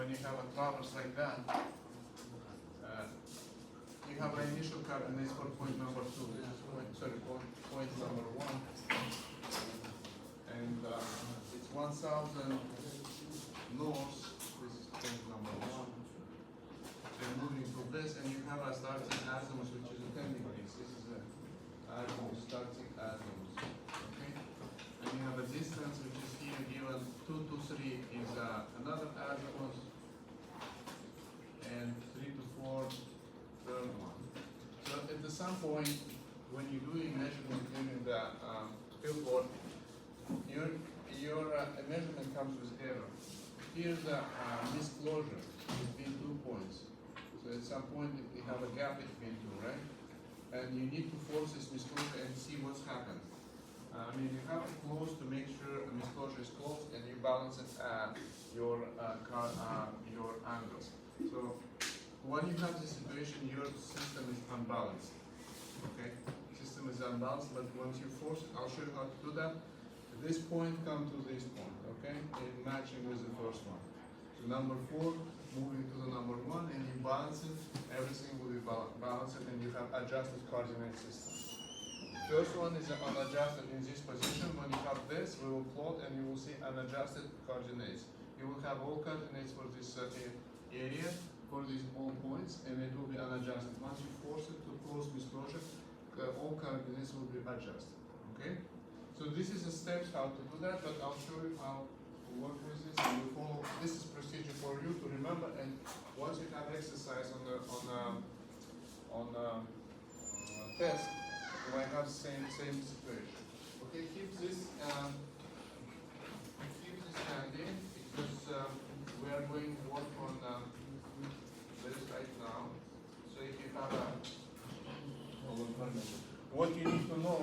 when you have a traverse like that, you have an initial coordinates for point number 2, point number 1, and it's 1000 north, this is point number 1, and moving to this, and you have a starting azimuth which is a 10 degrees, this is a azimuth, starting azimuth, okay? And you have a distance which is here given 2 to 3 is another azimuth, and 3 to 4, third one. So at some point, when you're doing measurement using the field board, your measurement comes with error. Here's a misclosure between 2 points. So at some point, you have a gap between 2, right? And you need to force this misclosure and see what's happened. You have to close to make sure the misclosure is closed, and you balance it at your angles. So when you have this situation, your system is unbalanced. Okay, system is unbalanced, but once you force it, I'll show you how to do that. This point come to this point, okay, and matching with the first one. So number 4 moving to the number 1, and you balance it. Everything will be balanced, and you have adjusted coordinate system. First one is unadjusted in this position. When you have this, we will plot, and you will see unadjusted coordinates. You will have all coordinates for this area, for these all points, and it will be unadjusted. Once you force it to close misclosure, all coordinates will be adjusted. Okay? So this is the steps how to do that, but I'll show you how to work with this. And you follow. This is procedure for you to remember. And once you have exercise on the test, you might have same situation. Okay, keep this handy because we are going to work on this right now. So if you have what you need to know,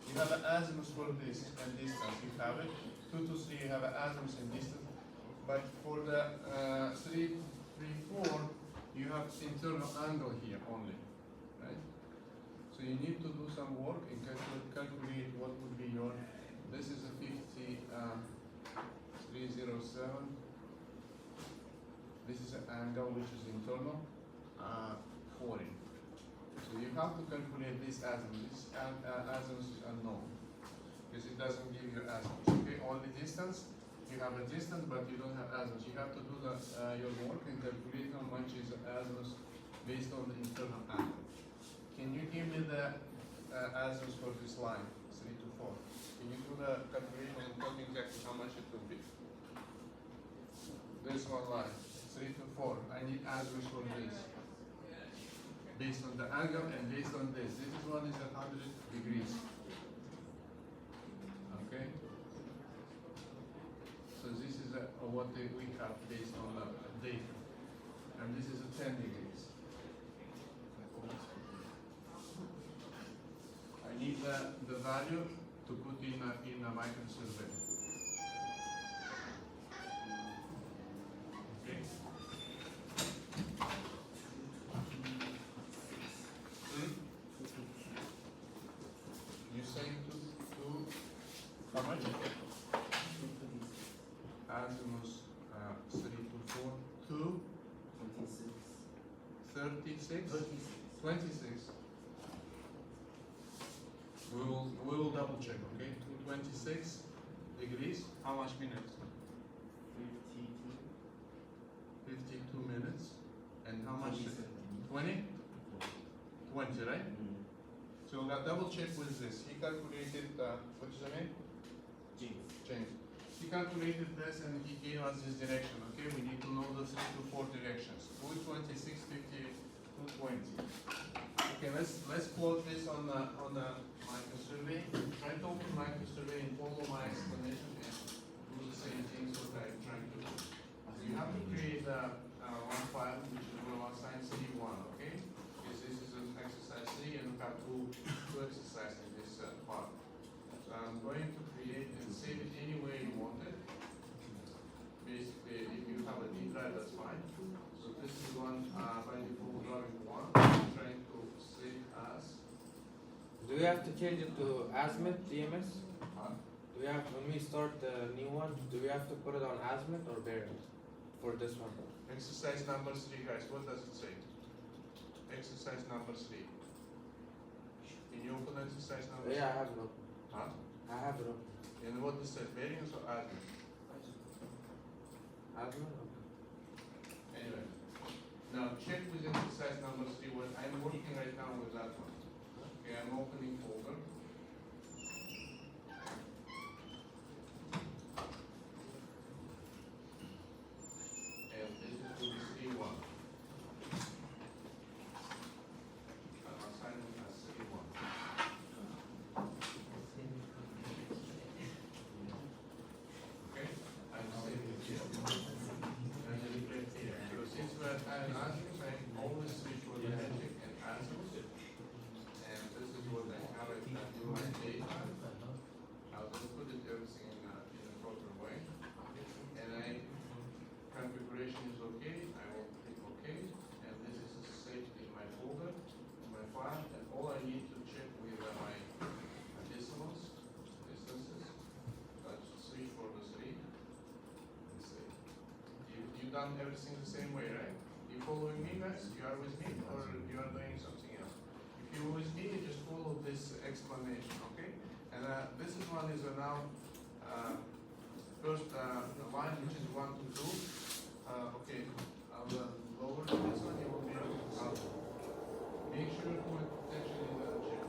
you have an azimuth for this and distance. You have it. 2 to 3, you have an azimuth and distance. But for the 3, 4, you have internal angle here only, right? So you need to do some work and calculate what would be your. This is a 307. This is an angle which is internal, 40. So you have to calculate this azimuth. This azimuth is unknown because it doesn't give you azimuth. Okay, only distance. You have a distance, but you don't have azimuth. You have to do your work and calculate how much is the azimuth based on the internal angle. Can you give me the azimuth for this line, 3 to 4? Can you do the calculation and tell me exactly how much it will be? This one line, 3 to 4. I need azimuth for this. Based on the angle and based on this. This one is 100 degrees. Okay? So this is what we have based on the data. And this is 10 degrees. I need the value to put in a microsurvey. Okay? You say to how much? Azimuth 3 to 4 to 36. 26. We will double check, okay? 26 degrees. How much minutes? 52 minutes. And how much? 20? 20, right? So we'll double check with this. He calculated, what is the name? James. He calculated this and he gave us this direction, okay? We need to know the 3 to 4 directions. 226, 50, 220. Okay, let's plot this on the microsurvey. Try to open microsurvey and follow my explanation and do the same things what I'm trying to do. So you have to create one file which is will assign C1, okay? Because this is an exercise 3 and we have two exercises in this part. So I'm going to create and save it any way you want it. Basically, if you have a D drive, that's fine. So this is one by default drawing 1. I'm trying to save as. Do we have to change it to Azimuth DMS? Huh? Do we have, when we start the new one, do we have to put it on Azimuth or Bearing for this one. Exercise number 3, guys, what does it say? Exercise number 3. Can you open exercise number 3? Yeah, I have it open. Huh? I have it open. And what is that, variance or azimuth? I have it open. Anyway, now check with exercise number 3. What I'm working right now with that one. Okay, I'm opening folder. And this is to be 3-1. I'm assigning as 3-1. Okay, I'm saving it here. And then it gets here. So since we're at azimuth, I always switch for the magic and azimuth. And this is what I have it in my data. I'll just put it everything in a proper way. And configuration is okay. I will click OK. And this is saved in my folder, in my file. And all I need to check with my decimals, distances. Let's switch for the 3. And save. You done everything the same way, right? You following me, guys? You are with me, or you are doing something else? If you're with me, just follow this explanation, okay? And this is one is now first line, which is 1 to 2. Okay, I'll lower this one. You will be able to make sure to put attention in the check.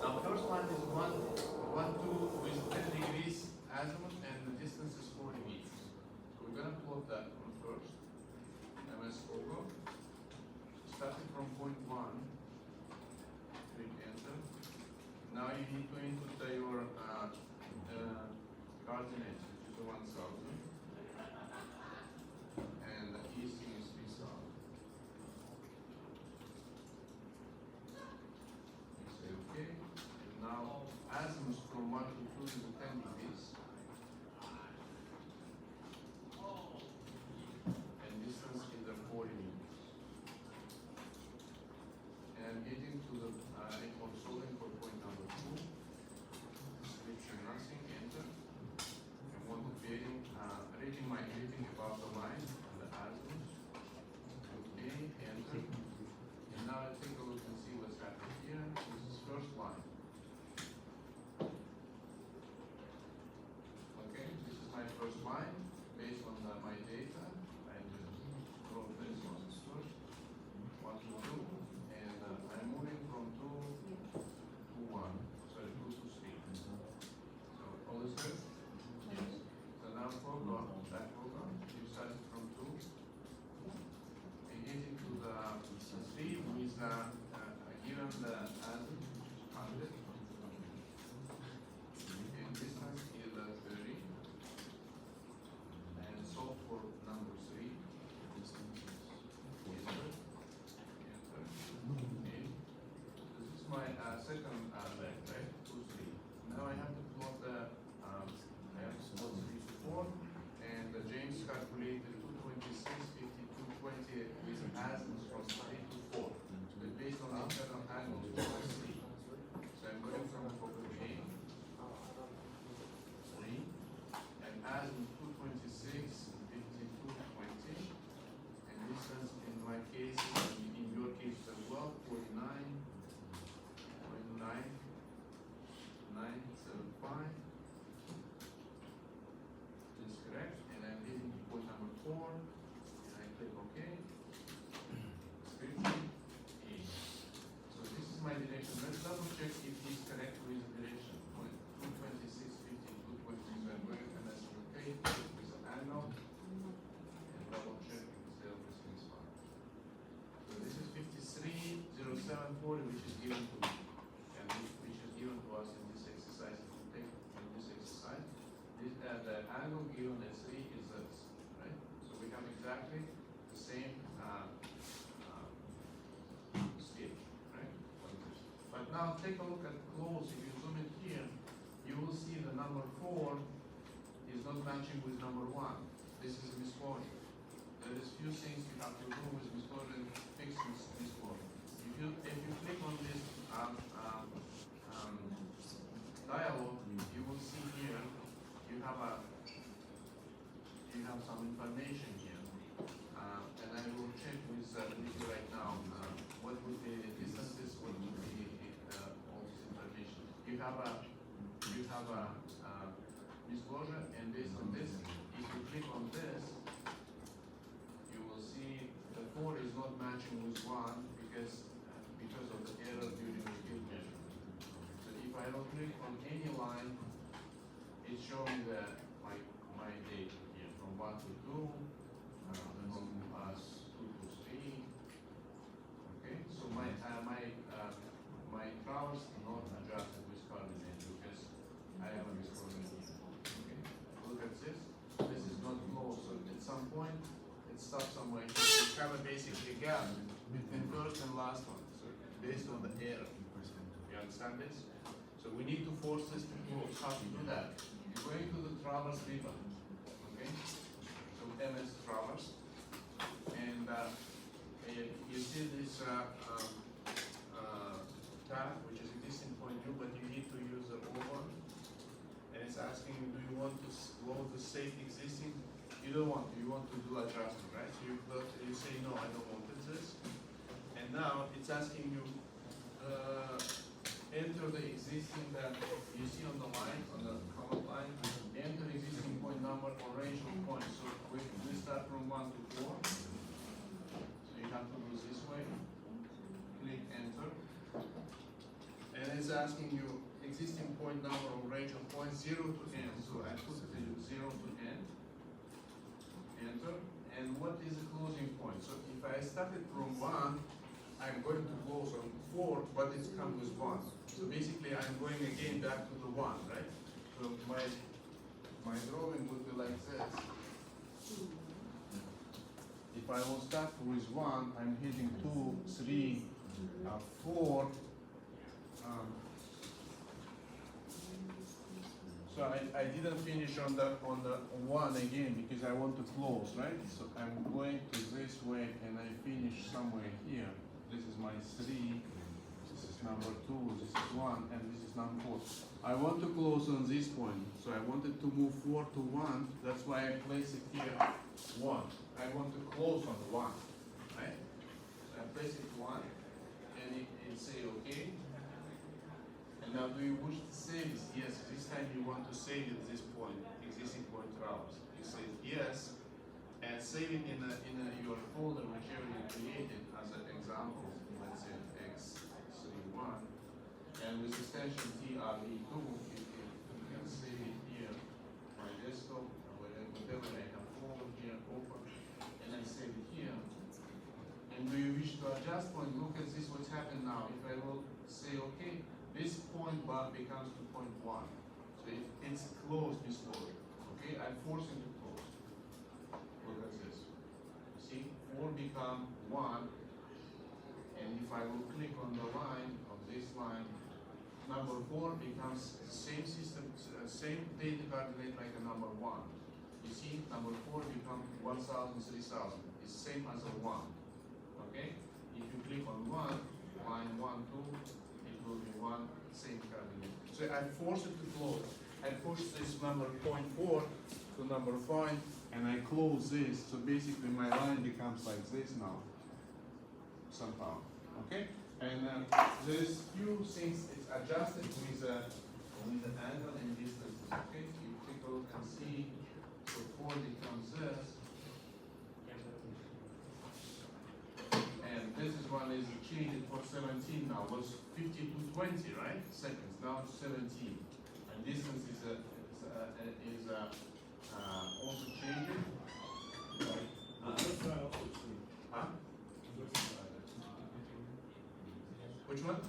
Now, first line is 1, 2 with 10 degrees azimuth, and the distance is 40 meters. So we're gonna plot that one first. MS Fogo. Starting from point 1, click enter. Now you need to input your coordinates, which is 1000, and the easting is 3000. You say okay. And now azimuth from 1 to 2 is 10 degrees. And distance is 40 meters. And getting to the equal solving for point number 2. Switch to nothing, enter. And want to bearing, reading my reading above the line on the azimuth. Okay, enter. And now take a look and see what's happening here. This is first line. Okay, this is my first line based on my data. I just wrote this one first. 1 to 2, and I'm moving from 2 to 1. Sorry, 2 to 3. So all is good? Yes. So now program, that program, you started from 2. And getting to the 3 with given the azimuth, 100. And distance is 30. And solve for number 3. Enter. Enter. Okay. This is my second leg, right? 2, 3. Now I have to plot the I have to plot 3 to 4, and James calculated 226, 52, 20 with azimuth from 3 to 4. But based on the internal angle, 4 and 3. So I'm going from focus A, 3, and azimuth 226, 52, 20. And distance in my case, in your case as well, 49, 975. This is correct. And I'm getting to point number 4. And I click OK. Description A. So this is my direction. Let's double check if it's correct with the direction. 226, 52, 20. So I'm going to MS OK with an angle. And double check if everything is fine. So this is 530740, which is given to me, and which is given to us in this exercise. If you take in this exercise, the angle given as 3 is this, right? So we have exactly the same scale, right? But now take a look at close. If you zoom in here, you will see the number 4 is not matching with number 1. This is a misquoting. There is few things you have to do with misquoting, fix misquoting. If you click on this dialog, you will see here you have some information here, and I will check with you right now, what would be the distances, what would be, all this information. You have a disclosure, and based on this, if you click on this, you will see the 4 is not matching with 1 because of the error during the field measurement. So if I don't click on any line, it's showing the my data here from 1 to 2, from 2 to 3. Okay, so my travels not adjusted with coordinate because I have a miscoordinate. Okay, look at this. This is not close. So at some point, it stops somewhere. You have a basically gap between first and last one. So based on the error. You understand this? So we need to force this to close. How to do that? You're going to the traverse ribbon. Okay? So MS traverse. And you see this tab, which is existing point new, but you need to use the old one. And it's asking you, do you want to load the save existing? You don't want to. You want to do adjustment, right? So you say, no, I don't want this. And now it's asking you, enter the existing that you see on the line, on the command line, enter existing point number or range of points. So we start from 1 to 4. So you have to do this way. Click enter. And it's asking you existing point number or range of points 0 to n. So I put it 0 to n. Enter. And what is the closing point? So if I started from 1, I'm going to close on 4, but it's come with 1. So basically, I'm going again back to the 1, right? So my drawing would be like this. If I will start with 1, I'm hitting 2, 3, 4. So I didn't finish on the 1 again because I want to close, right? So I'm going to this way and I finish somewhere here. This is my 3, this is number 2, this is 1, and this is number 4. I want to close on this point, so I wanted to move 4 to 1, that's why I place it here 1. I want to close on 1, right? So I place it 1, and it say OK. And now do you wish to save this? Yes, this time you want to save it this point, existing point traverse. You say yes, and save it in your folder whichever you created as an example, let's say x31, and with extension TRE2, you can save it here, my desktop, or whatever I have folder here, open, and I save it here. And do you wish to adjust point? Look at this, what's happened now. If I will say okay, this point bar becomes to point 1. So it's closed before. Okay, I'm forcing to close. Look at this. You see, 4 become 1, and if I will click on the line of this line, number 4 becomes same system, same data coordinate like a number 1. You see, number 4 becomes 1,000, 3,000. It's same as a 1. Okay? If you click on 1, line 1, 2, it will be 1, same coordinate. So I force it to close. I push this number 0.4 to number 5, and I close this. So basically my line becomes like this now, somehow. Okay? And there's few things it's adjusted with the angle and distance. Okay? You take a look and see. So 4 becomes this. And this is one is changed for 17 now. Was 50 to 20, right? Seconds. Now it's 17. And distance is also changing. Huh? Which one?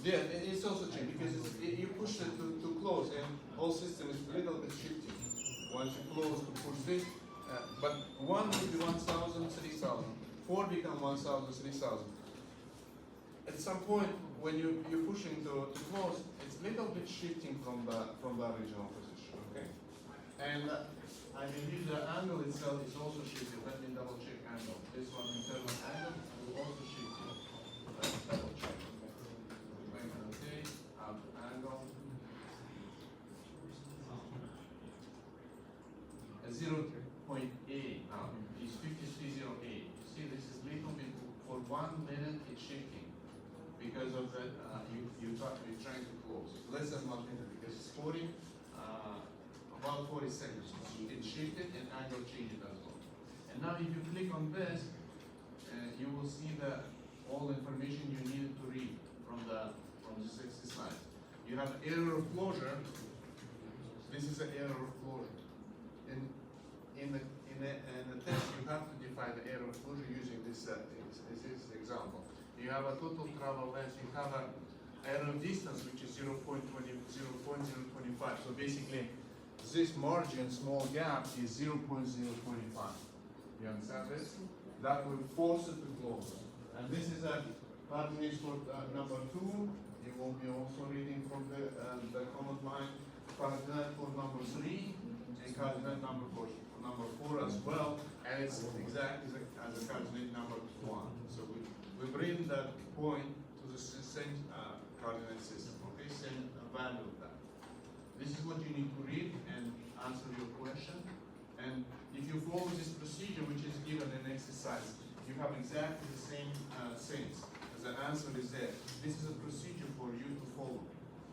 Yeah, it's also changing because you push it to close, and whole system is a little bit shifting. Once you close to push this, but 1 will be 1,000, 3,000. 4 become 1,000, 3,000. At some point, when you're pushing to close, it's a little bit shifting from the original position. Okay, and I believe the angle itself is also shifting. Let me double check angle. This one internal angle will also shift. Let's double check. Okay, angle. 0.8 now is 5308. You see, this is little bit for 1 minute it's shifting because of that. You're trying to close less than 1 minute because it's 40, about 40 seconds. It shifted and angle changed as well. And now if you click on this, you will see all the information you needed to read from this exercise. You have error of closure. This is an error of closure. In the test, you have to define the error of closure using this example. You have a total travel length. You have an error distance, which is 0.025. So basically, this margin, small gap, is 0.025. You understand this? That will force it to close. And this is a coordinate for number 2. You will be also reading from the command line. Coordinate for number 3 and coordinate number 4 as well. And it's exactly as a coordinate number 1. So we bring that point to the same coordinate system. Okay, same value of that. This is what you need to read and answer your question. And if you follow this procedure, which is given in exercise, you have exactly the same things. As the answer is there. This is a procedure for you to follow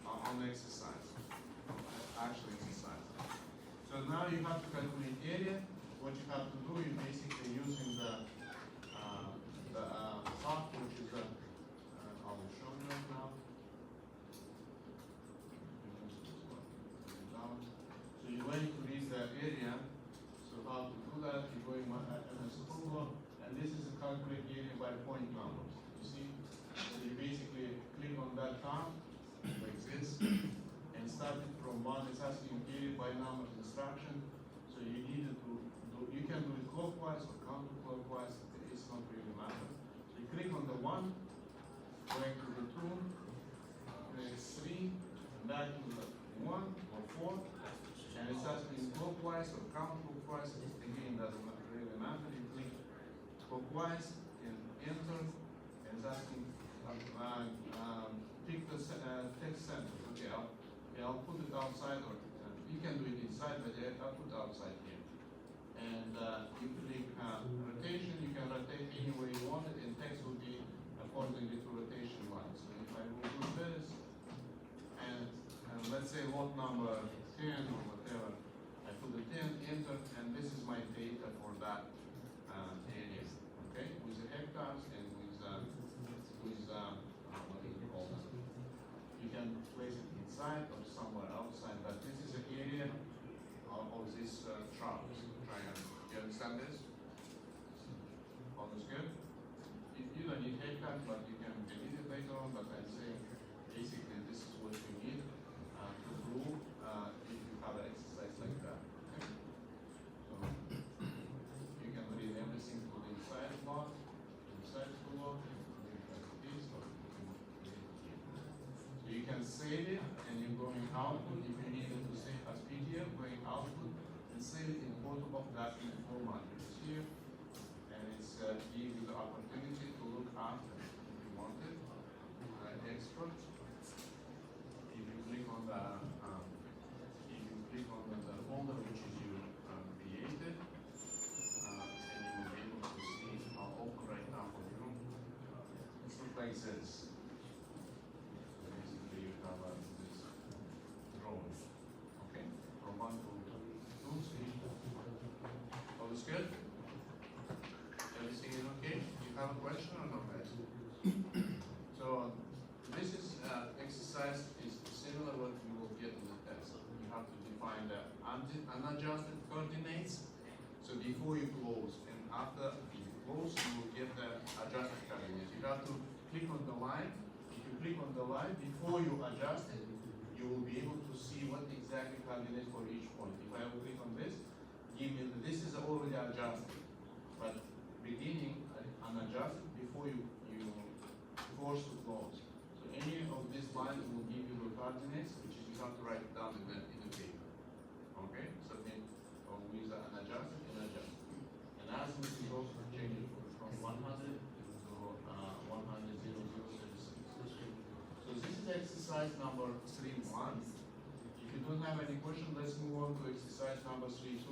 on the exercise, actual exercise. So now you have to calculate area. What you have to do is basically using the software, which is I will show you right now. So you're going to read the area. So how to do that? You're going MS Approval, and this is a calculate area by point numbers. You see? So you basically click on that top, like this, and start it from 1. It's asking area by number instruction. So you need to do. You can do it clockwise or counterclockwise. It's not really matter. So you click on the 1, going to the 2, click 3, back to the 1 or 4, and it's asking clockwise or counterclockwise. Again, doesn't really matter. You click clockwise and enter, and it's asking pick the text center. Okay, I'll put it outside, or you can do it inside, but I'll put it outside here. And you click rotation. You can rotate any way you want it, and text will be accordingly to rotation line. So if I will do this, and let's say lot number 10 or whatever, I put the 10, enter, and this is my data for that area. Okay, with the hectares and with what do you call them? You can place it inside or somewhere outside, but this is the area of this triangle. You understand this? All is good? You don't need hectares, but you can delete it later on. But I say basically this is what you need to do if you have an exercise like that. Okay? So you can read everything to the inside block, inside block, this, or so you can save it and you're going output. If you need it to save as PDF, going output and save it in portable document format, which is here, and it's give you the opportunity to look after if you want it. Export. If you click on the folder which is you created, and you will be able to see. I'll open right now for you. It looks like this. So basically, you have this drawing. Okay, from 1 to 2, 3. All is good? Everything is okay? You have a question or no, guys? So this is exercise is similar what you will get in the test. You have to define the unadjusted coordinates. So before you close and after you close, you will get the adjusted coordinates. You have to click on the line. If you click on the line before you adjust it, you will be able to see what exactly coordinates for each point. If I will click on this, give me this is already adjusted, but beginning unadjusted before you force to close. So any of these lines will give you the coordinates, which is you have to write it down in the paper. Okay, submit with unadjusted and adjusted. And as we can also change it from 100 to 100,036. So this is exercise number 3.1. If you don't have any question, let's move on to exercise number 3.2.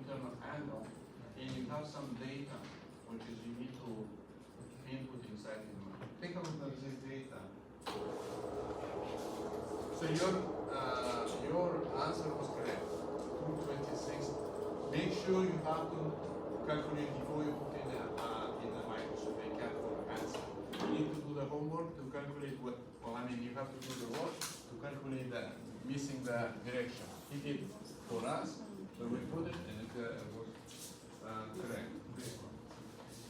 internal angle, and you have some data, which is you need to input inside the model. Take a look at this data. So your answer was correct, 226. Make sure you have to calculate before you put in the Microsoft ACAD for the answer. You need to do the homework to calculate what, well, I mean, you have to do the work to calculate the missing the direction. He did for us, so we put it and it was correct.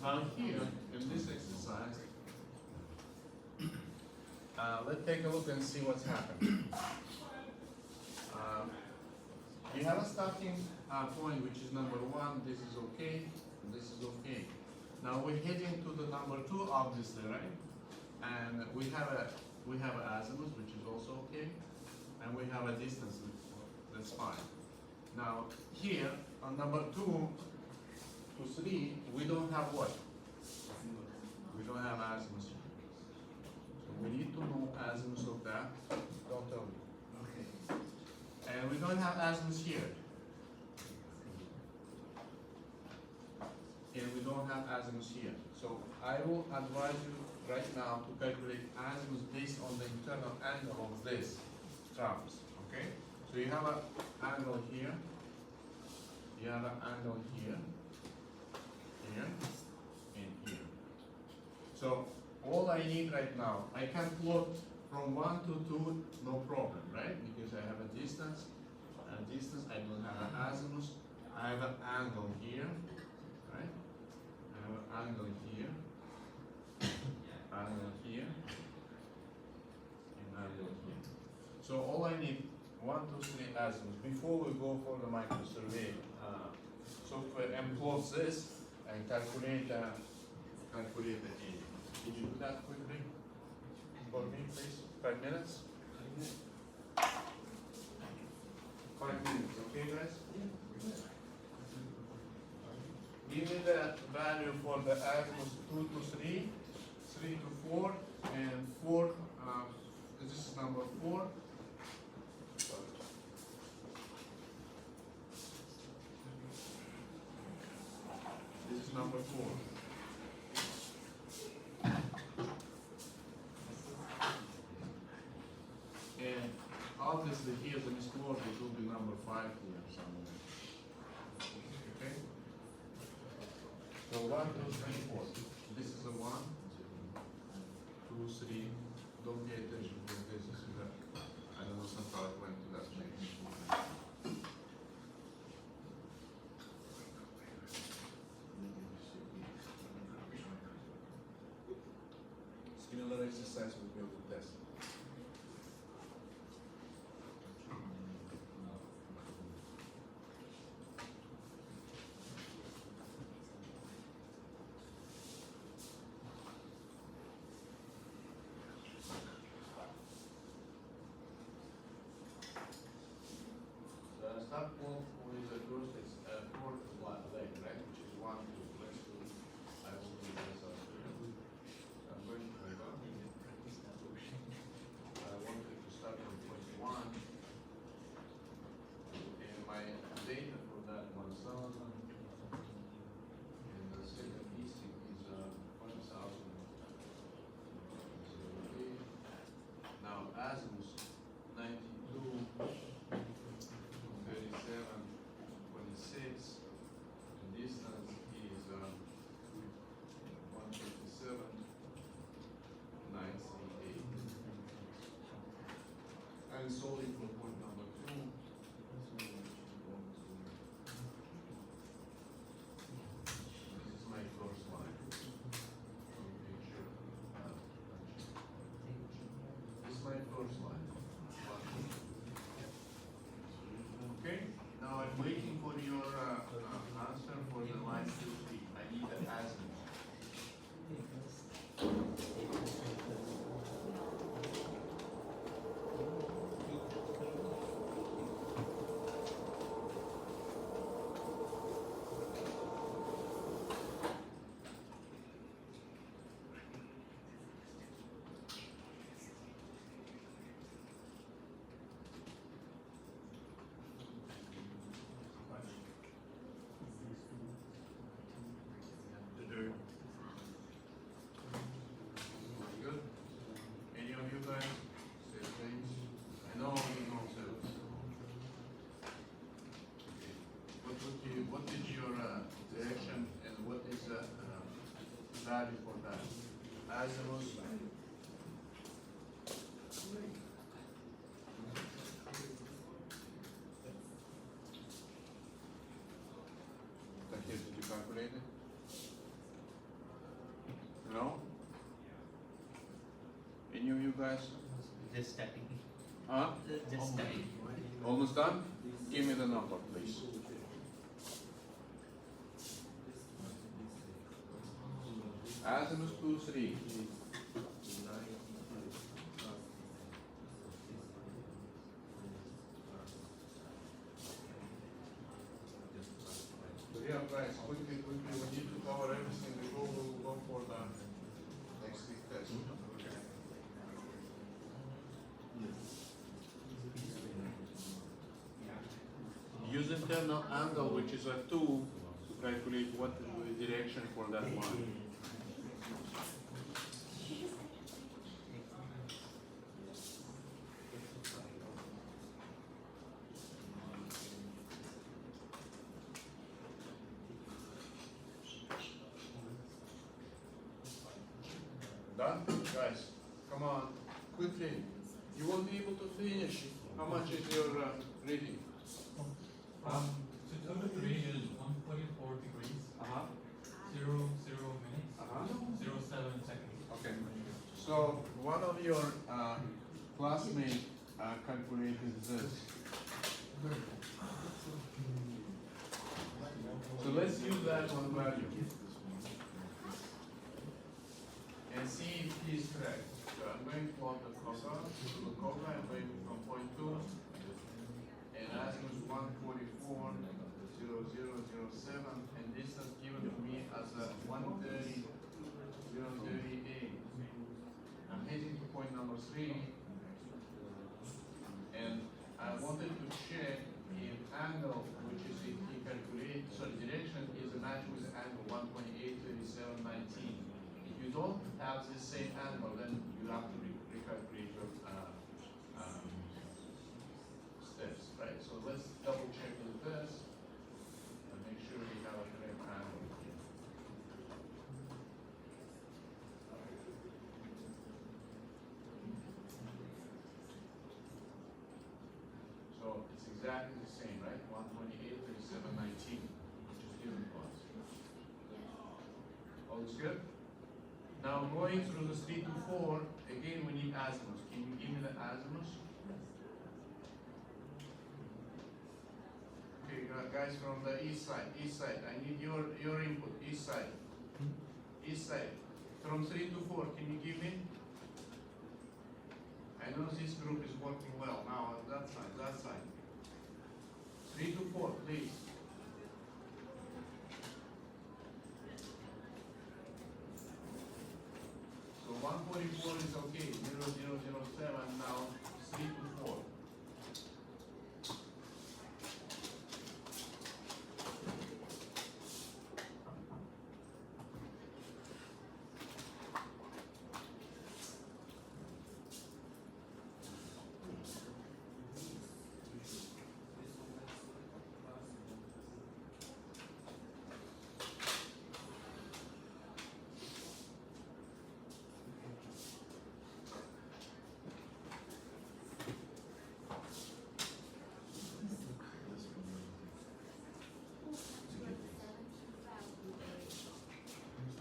Now here, in this exercise, let's take a look and see what's happening. We have a starting point which is number 1, this is okay, this is okay. Now we're heading to the number 2 obviously, right? And we have an azimuth which is also okay, and we have a distance, that's fine. Now here on number 2 to 3, we don't have what? We don't have azimuth. So we need to know azimuth of that. Don't tell me. Okay. And we don't have azimuth here. And we don't have azimuth here. So I will advise you right now to calculate azimuth based on the internal angle of this traps. Okay? So you have an angle here. You have an angle here. Here. And here. So all I need right now, I can plot from 1 to 2, no problem, right? Because I have a distance, I don't have an azimuth, I have an angle here, right? I have an angle here, angle here, and angle here. So all I need, 1, 2, 3 azimuths. Before we go for the microsurvey software and plot this and calculate the area. Can you do that quickly for me, please? 5 minutes? 5 minutes, okay, guys? Give me the value for the azimuth 2 to 3, 3 to 4, and 4. This is number 4. This is number 4. And obviously here the misquote it will be number 5 here somewhere. Okay? So 1, 2, 3, 4. This is a 1, 2, 3. Don't pay attention to this. This is a, I don't know, somehow it went to that place. Similar exercise will be able to test. Start off with the first is fourth leg, right? Which is 1, 2. Let's do. I will do this up here. I'm going to hold on. I wanted to start from point 1. And my data for that 1,000. And the second easting is 1,000. Now azimuth 92. 37, value for that. Azimuth. Here, did you calculate it? No? Any of you guys? Just starting. Huh? Just starting. Almost done? Give me the number, please. Azimuth 2, 3. So yeah, guys, quickly, we need to cover everything before we will go for the next week test. Use internal angle, which is a 2, to calculate what is the direction for that line. Done? Guys, come on, quickly. You won't be able to finish. How much is your reading? September 3 is 144 degrees, Uh-huh. 0 minutes, Uh-huh. 07 seconds. Okay. So one of your classmates calculated this. So let's use that one value and see if he is correct. So I'm going to plot the cobra. To the cobra, I'm going from point 2 and azimuth 144, 0007, and this is given to me as a 130, 038. I'm heading to point number 3, and I wanted to check if angle, which is if he calculate, sorry, direction is a match with angle 128, 37, 19. If you don't have the same angle, then you have to recalculate your steps, right? So let's double check with this and make sure we have a correct angle here. So it's exactly the same, right? 128, 37, 19, which is given to us. All is good? Now going through the 3 to 4, again we need azimuth. Can you give me the azimuth? Okay, guys from the east side, I need your input, east side. From 3 to 4, can you give me? I know this group is working well. Now on that side. 3 to 4, please. So 144 is okay, 0007, now 3 to 4.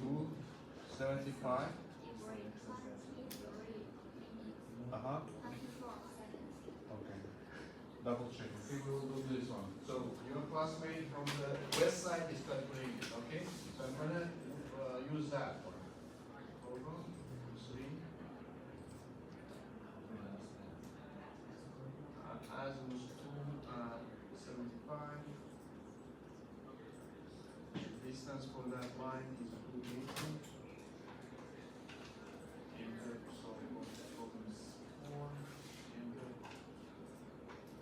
Two 75. Uh-huh. Okay. Double check. Okay, we will do this one. So your classmate from the west side is calculating it, okay? So I'm gonna use that one. Hold on. 3. Azimuth 2, 75. Distance for that line is 280. Enter, so opens 4. Enter.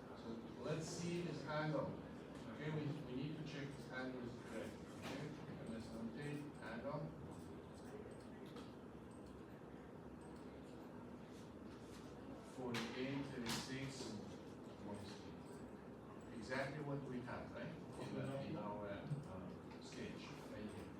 So let's see this angle. Okay, we need to check this angle is correct. Okay, and let's notate angle. Exactly what we have, right? In our sketch right here.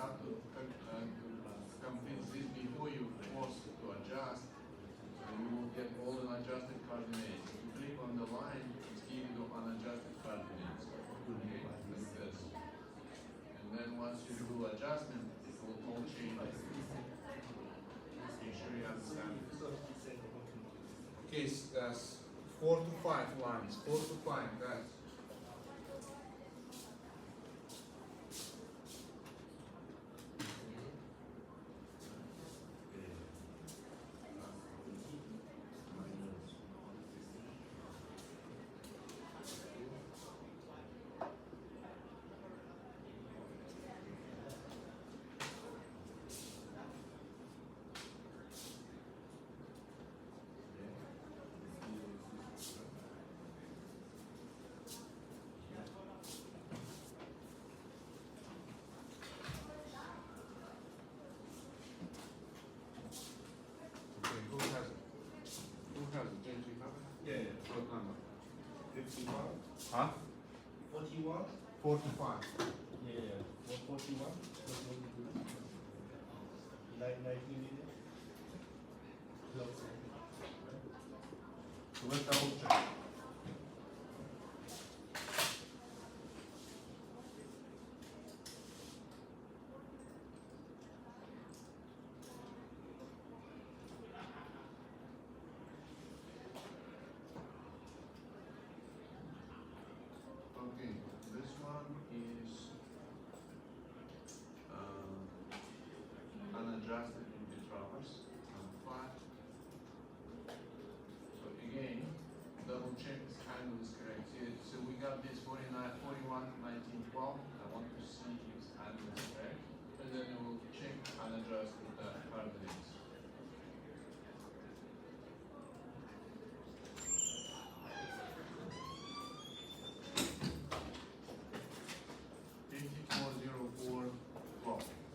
have to complete this before you force to adjust. So you will get all unadjusted coordinates. If you click on the line, it's giving you unadjusted coordinates. Okay, like this. And then once you do adjustment, it will all change. Make sure you understand. Okay, 4 to 5 lines. 4 to 5, guys. Okay, who has it? Who has it? James, you have it? Yeah, What number? 51, Huh? 41. 45. Yeah, 141. 19 minutes. So let's double check. Okay, this one is unadjusted in the traverse, number 5. So again, double check this handle is correct. So we got this 41, 19, 12. I want to see if this handle is correct. And then we'll check unadjusted coordinates.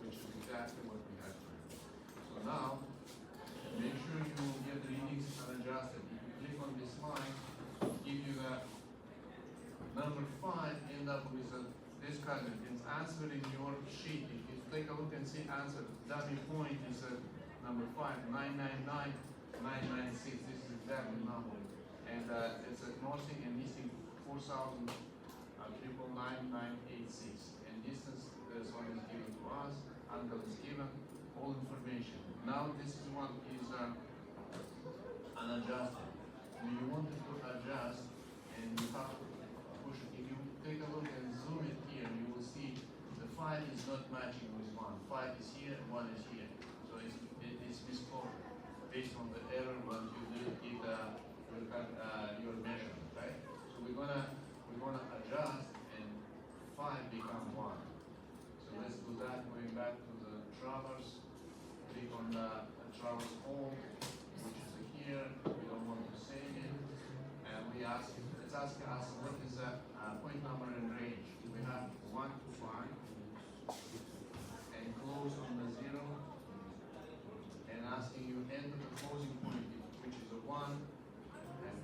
Which is exactly what we had here. So now, make sure you get the readings unadjusted. If you click on this line, give you that number 5 end up with this coordinate. It's answered in your sheet. If you take a look and see answer, dummy point is number 5, 999, 996. This is exactly the number. And it's ignoring and missing 4,000. 99986, and distance this one is given to us, angle is given, all information. Now this is one is unadjusted. When you want to adjust and you have to push it, if you take a look and zoom it here, you will see the 5 is not matching with 1. 5 is here, 1 is here. So it's misquoted based on the error when you did your measurement, right? So we're gonna adjust and 5 become 1. So let's do that. Going back to the traverse, click on the traverse hold, which is here. We don't want to save it, and it's asking us what is the point number and range. We have 1 to 5, and close on the 0, and asking you enter the closing point, which is a 1, and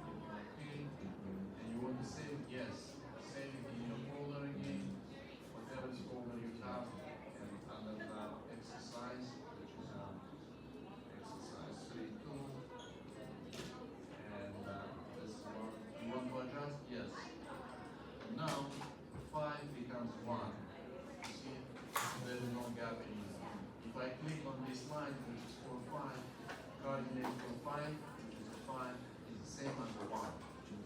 okay, and you want to save it, yes. Save it in your folder again, whatever folder you have, and under the exercise, which is exercise 3.2, and this one, you want to adjust? Yes. Now, 5 becomes 1. See, there is no gap anymore. If I click on this line, which is 4, 5, coordinate for 5, which is a 5, is the same as the 1.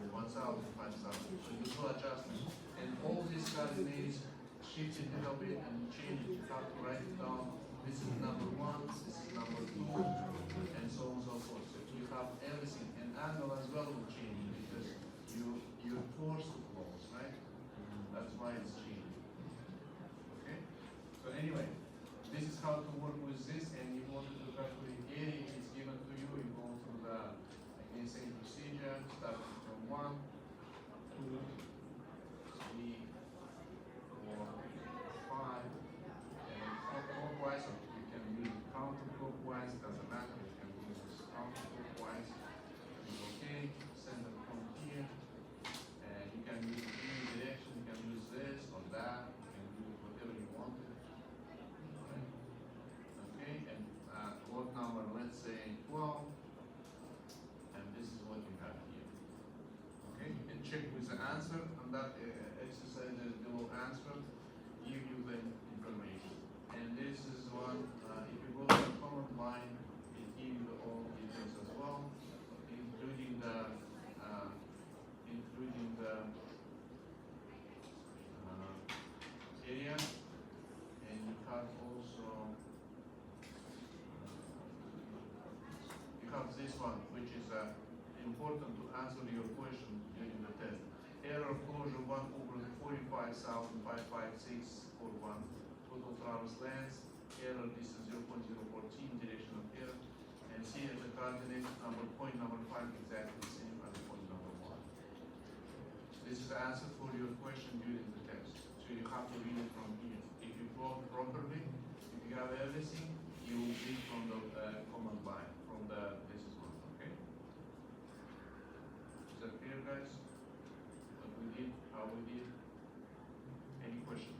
1,000, 5,000. So you do adjustment. And all these coordinates shift it a little bit and change it. You have to write it down. This is number 1, this is number 2, and so on and so forth. So you have everything. And angle as well will change because you're forced to close, right? That's why it's changing. Okay? So anyway, this is how to work with this, and you want to do calculate area, it's given to you, you go through the same procedure, starting from 1, 2, 3, 4, 5, and clockwise, or you can use counterclockwise, doesn't matter. that exercise that is below answer, give you the information. And this is one, if you go to the command line, it gives you all details as well, including the area, and you have also you have this one, which is important to answer your question during the test. Error of closure 1 over the 45,55641. Total traverse length. Error distance 0.014. Direction of error. And see that the coordinate number point number 5 exactly the same as point number 1. This is the answer for your question during the test. So you have to read it from here. If you plot properly, if you have everything, you will read from the command line, from the this is one, okay? Is that clear, guys? What we did, how we did? Any question?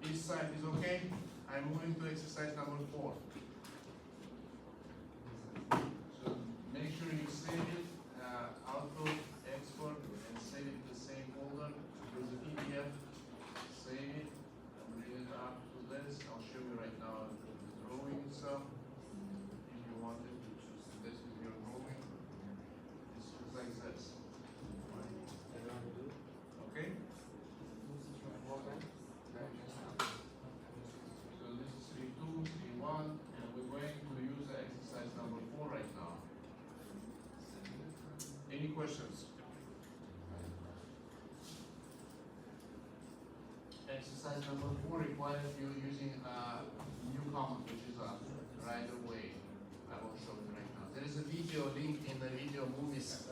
Each side is okay? I'm moving to exercise number 4. So make sure you save it, Outlook, export, and save it to the same folder. Use the PDF, save it, and bring it up to this. I'll show you right now the drawing itself. If you wanted to choose, this is your drawing. It looks like this. Okay? So this is 3.2, 3.1, and we're going to use the exercise number 4 right now. Any questions? Exercise number 4 requires you using a new command, which is a right away. I will show you right now. There is a video link in the video movies.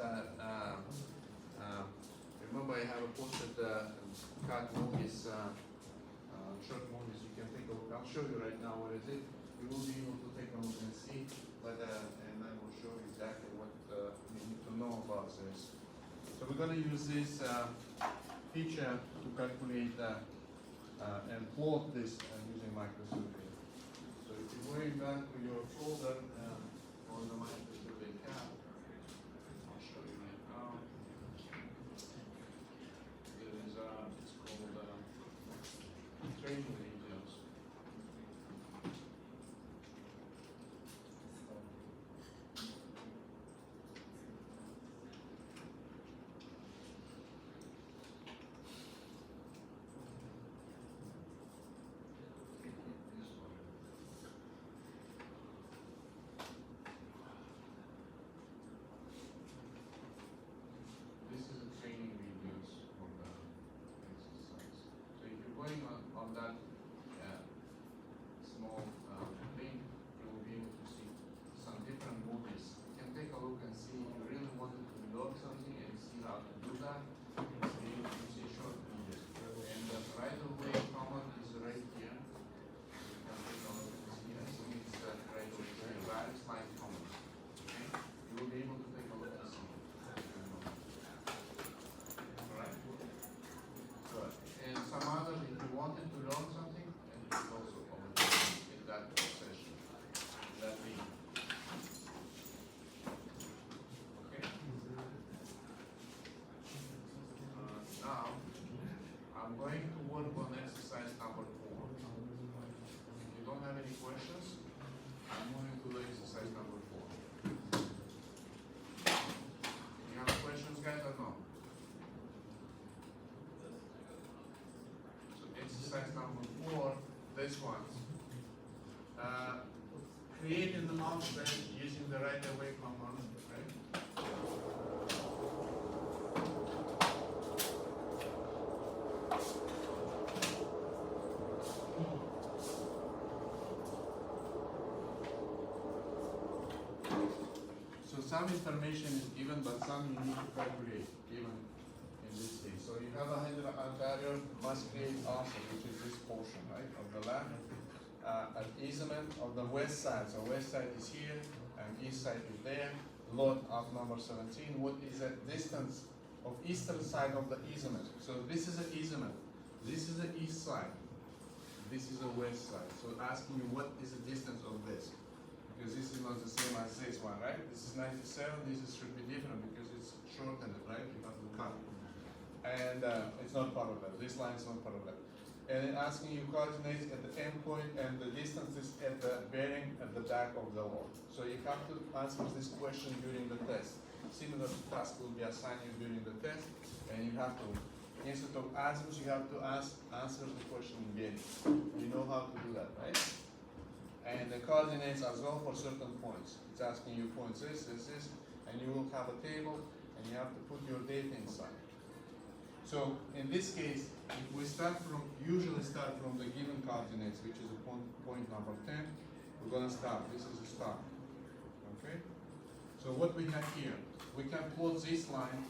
Remember, I have posted cut movies, short movies. You can take a look. I'll show you right now what is it. You will be able to take a look and see, but and I will show you exactly what you need to know about this. So we're going to use this feature to calculate and plot this using microsurvey. So if you're going back to your folder on the microsurvey tab, I'll show you right now. There is it's called training videos. This one. This is the training videos for the exercise. So if you're going on that small link, you will be able to see some different movies. You can take a look and see if you really wanted to learn something and see how to do that. You will be able to see short videos. And the right away command is right here. You can take a look and see. I think it's right away here. That is my command. Okay? You will be able to take a look and see. Alright? Good. And some other, if you wanted to learn something, and you can also comment in that session, that link. Okay? Now, I'm going to work on exercise number 4. If you don't have any questions, I'm moving to the exercise number 4. You have questions, guys, or no? So exercise number 4, this one. Create an object using the right away command, right? So some information is given, but some you need to calculate, given in this case. So you have a Ontario must create also, which is this portion, right, of the land, an easement of the west side. So west side is here, and east side is there. Lot of number 17. What is the distance of eastern side of the easement? So this is an easement. This is the east side. This is the west side. So asking you what is the distance of this? because this is not the same as this one, right? This is 97, should be different because it's shortened, right? You have to cut. And it's not part of that. This line is not part of that. And then asking you coordinates at the end point and the distances at the bearing at the back of the wall. So you have to answer this question during the test. Similar task will be assigned you during the test, and you have to, instead of azimuths, you have to answer the question in bearing. You know how to do that, right? And the coordinates as well for certain points. It's asking you points this, and you will have a table, and you have to put your data inside. So in this case, if we usually start from the given coordinates, which is a point number 10, we're gonna start. This is a start. Okay? So what we have here, we can plot this line,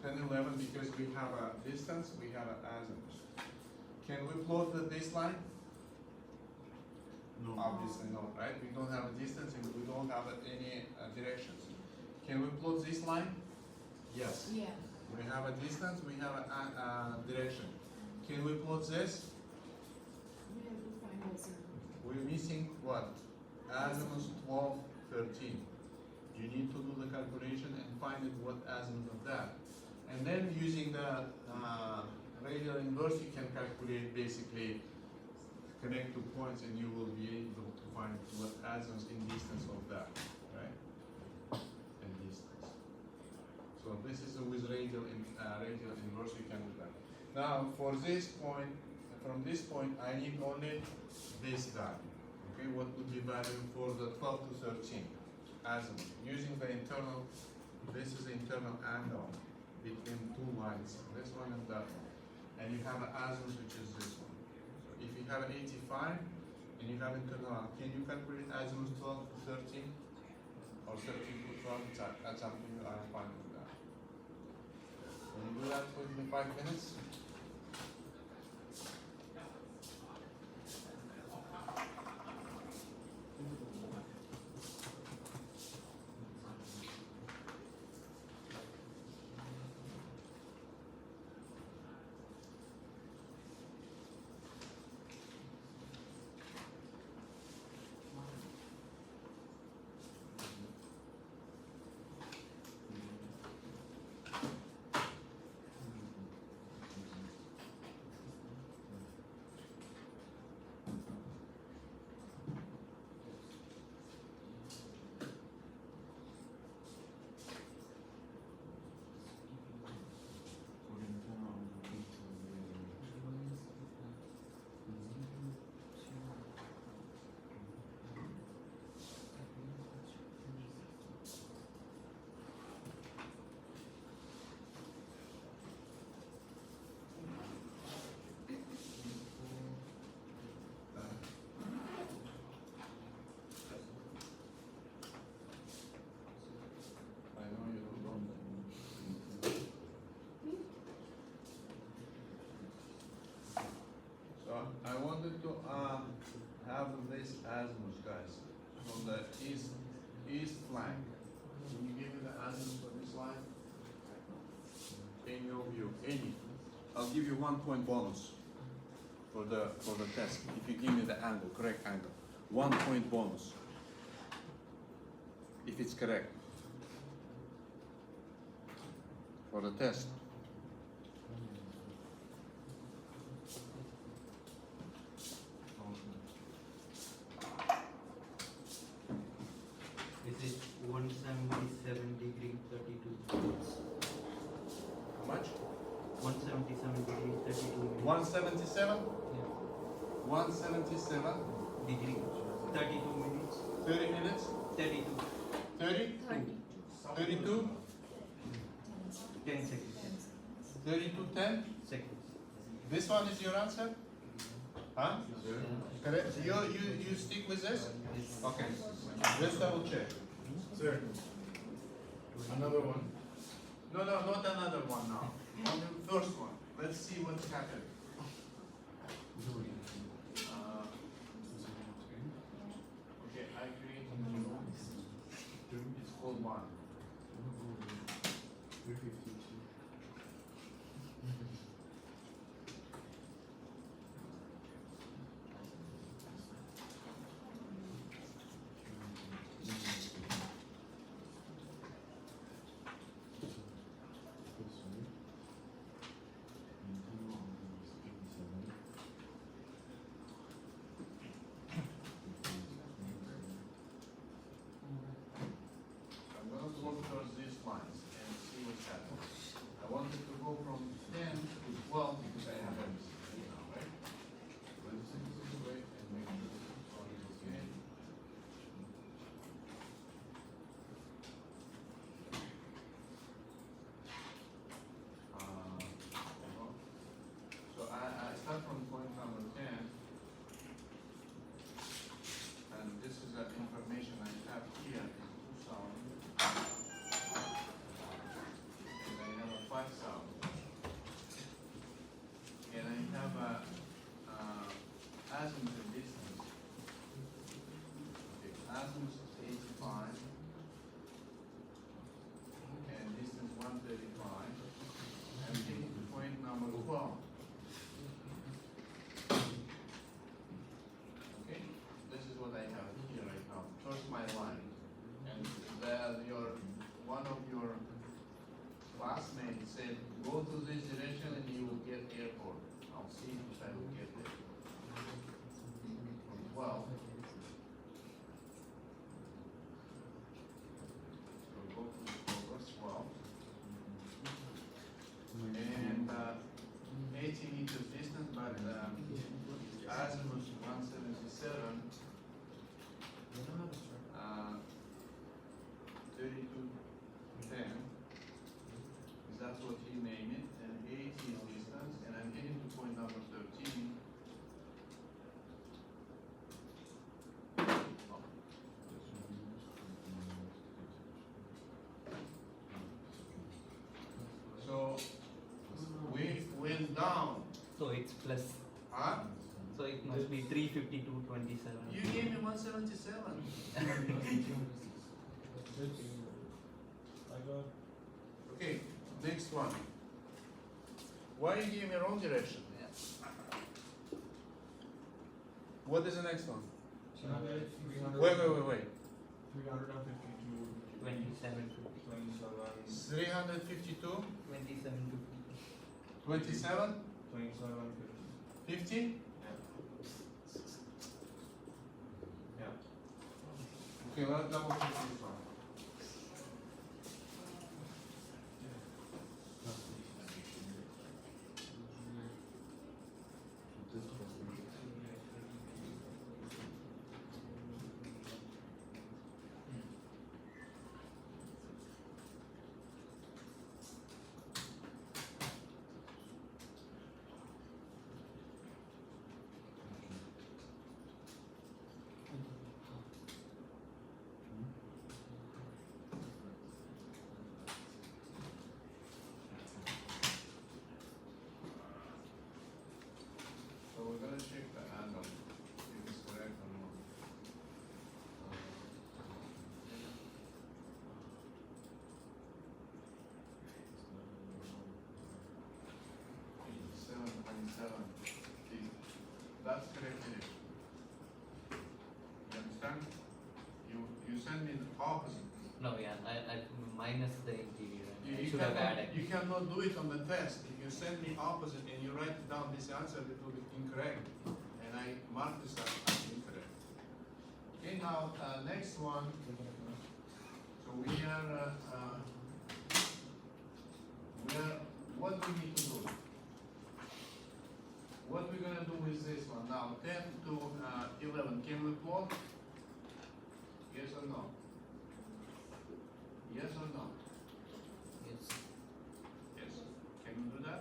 10, 11, because we have a distance, we have an azimuth. Can we plot this line? No. Obviously not, right? We don't have a distance and we don't have any directions. Can we plot this line? Yes. Yeah. We have a distance, we have a direction. Can we plot this? We have to find also. We're missing what? Azimuth 12, 13. You need to do the calculation and find it what azimuth of that. And then using the radial inverse, you can calculate basically connect two points and you will be able to find what azimuth in distance of that, right? And distance. So this is with radial inverse, you can do that. Now for this point, from this point, I need only this value. Okay, what would be value for the 12 to 13 azimuth? Using the internal, this is the internal angle between two lines, this one and that one. And you have an azimuth which is this one. So if you have an 85 and you have internal, can you calculate azimuth 12 to 13? Or 13 to 12? That's something I'm fine with that. Can you do that within 5 minutes? I know you don't know. So I wanted to have this azimuth, guys, from the east flank. Can you give me the azimuth for this line? In your view, any. I'll give you 1 point bonus for the test. If you give me the angle, correct angle. 1 point bonus. If it's correct. For the test. Is it 177 degree 32 minutes? How much? 177 degree 32 minutes. 177? Yeah. 177. Degree 32 minutes. 30 minutes? 32. 30? 32? 10 seconds. 32, 10? Seconds. This one is your answer? Huh? Correct? You stick with this? Yes. Okay. Let's double check. Sir. Another one. No, not another one now. On the first one. Let's see what's happening. Okay, I create a new one. It's called one. azimuth is 85, and distance 135, and getting to point number 12. Okay, this is what I have here right now. First my line, and one of your classmates said, go to this direction and you will get airport. I'll see if I will get there. From 12. So go to verse 12. And 80 meters distance, but azimuth 177, 3210. That's what he named it, and 80 is distance, and I'm heading to point number 13. So we went down, So it's plus, huh? so it must be 352.27. You gave me 177. I got Okay, next one. Why you gave me wrong direction? What is the next one? Wait. 352, 27.50. 352, 27.50. 27, 50? Yeah. Okay, let's double check this one. So we're gonna check the angle, if it's correct or not. Seven point seven. That's correct, isn't it? You understand? You send me the opposite. No, yeah, I minus the interior. I You should have added. cannot do it on the test. If you send me opposite and you write down this answer, it will be incorrect. And I mark this as incorrect. Okay, now, next one. So we are, what we need to do? What we're gonna do with this one? Now, 10 to 11, can we plot? Yes or no? Yes or no? Yes. Yes. Can we do that?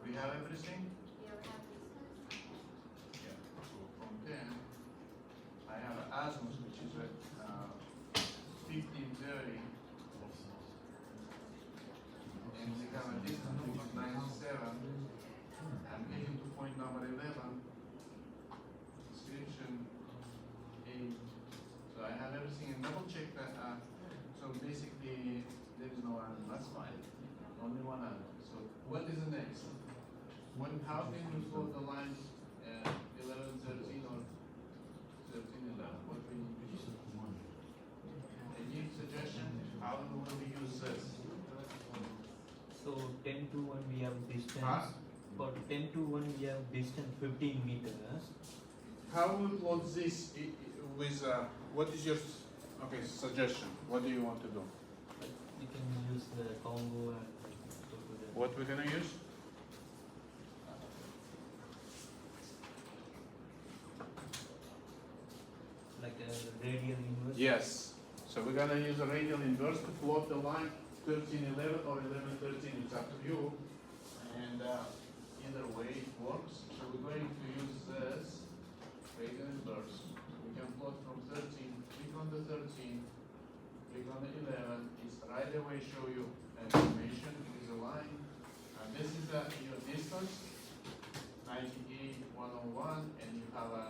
We have everything? Yeah. So from 10, I have azimuth, which is at 1530. And we have a distance which is 97. I'm heading to point number 11. Description 8. So I have everything and double check that. So basically, there is no answer. That's fine. Only one answer. So what is the next? How can we plot the lines 11, 13 or 13, 11? What we need to do? Any suggestion? How will we use this? So 10 to 1 we have distance. Huh? For 10 to 1 we have distance 15 meters. How will we plot this with, what is your, suggestion? What do you want to do? You can use the combo and go to the. What we're gonna use? Like a radial inverse. Yes. So we're gonna use a radial inverse to plot the line 13, 11 or 11, 13. It's up to you. And either way it works. So we're going to use this radial inverse. We can plot from 13. Click on the 13. Click on the 11. It's right away show you an animation with a line. And this is your distance, 98, 101, and you have a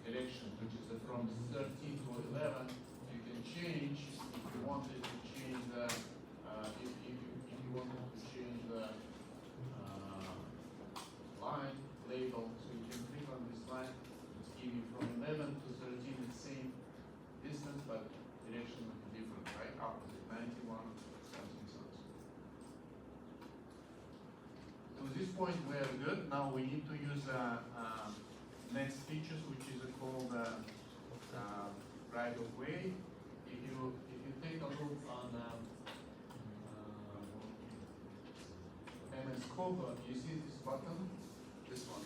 direction which is from 13 to 11. 11, you can change, if you wanted to change the, if you wanted to change the, line label, so you can click on this line, it's give you from 11 to 13, the same distance, but direction will be different, right? Opposite, 91, something, something. To this point, we are good. Now we need to use next features, which is called right of way. If you take a look on MS Cobra, you see this button, this one.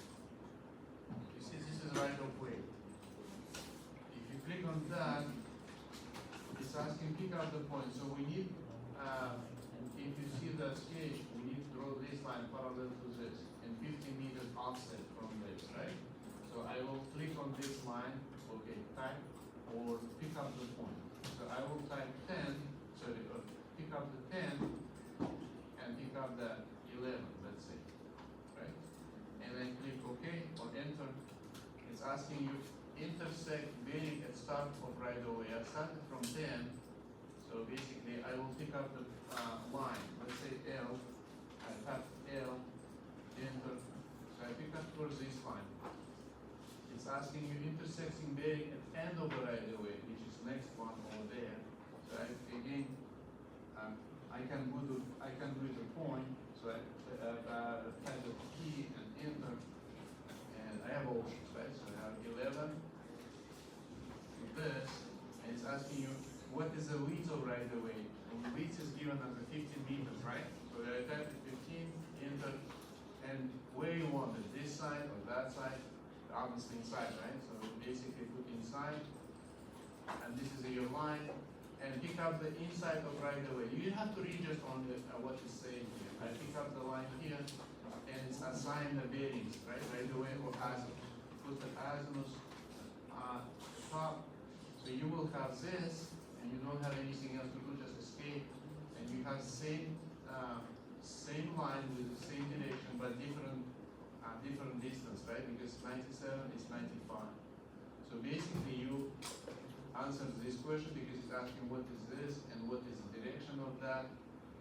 You see this is right of way. If you click on that, it's asking pick out the point. So we need, if you see the sketch, we need to draw this line parallel to this and 50 meters offset from this, right? So I will click on this line, okay, type or pick up the point. So I will type 10, sorry, pick up the 10 and pick up the 11, let's say, right? And then click OK or enter. It's asking you intersect bearing at start of right away. I started from 10, so basically I will pick up the line. Let's say L. I tap L, enter. So I pick up towards this line. It's asking you intersecting bearing at end of the right away, which is next one over there. So again, I can do it a point. So I type the key and enter, and I have options, right? So I have 11 with this, and it's asking you what is the width of right away. And the width is given as a 15 meters, right? So I type 15, enter, and where you want it, this side or that side, obviously inside, right? So basically put inside, and this is your line, and pick up the inside of right away. You have to read just on the, what it's saying here. I pick up the line here, and it's assign the bearings, right? Right away or azimuth. Put the azimuth top. So you will have this, and you don't have anything else to do, just escape, and you have same line with the same direction, but different distance, right? Because 97 is 95. So basically, you answer this question because it's asking what is this and what is the direction of that,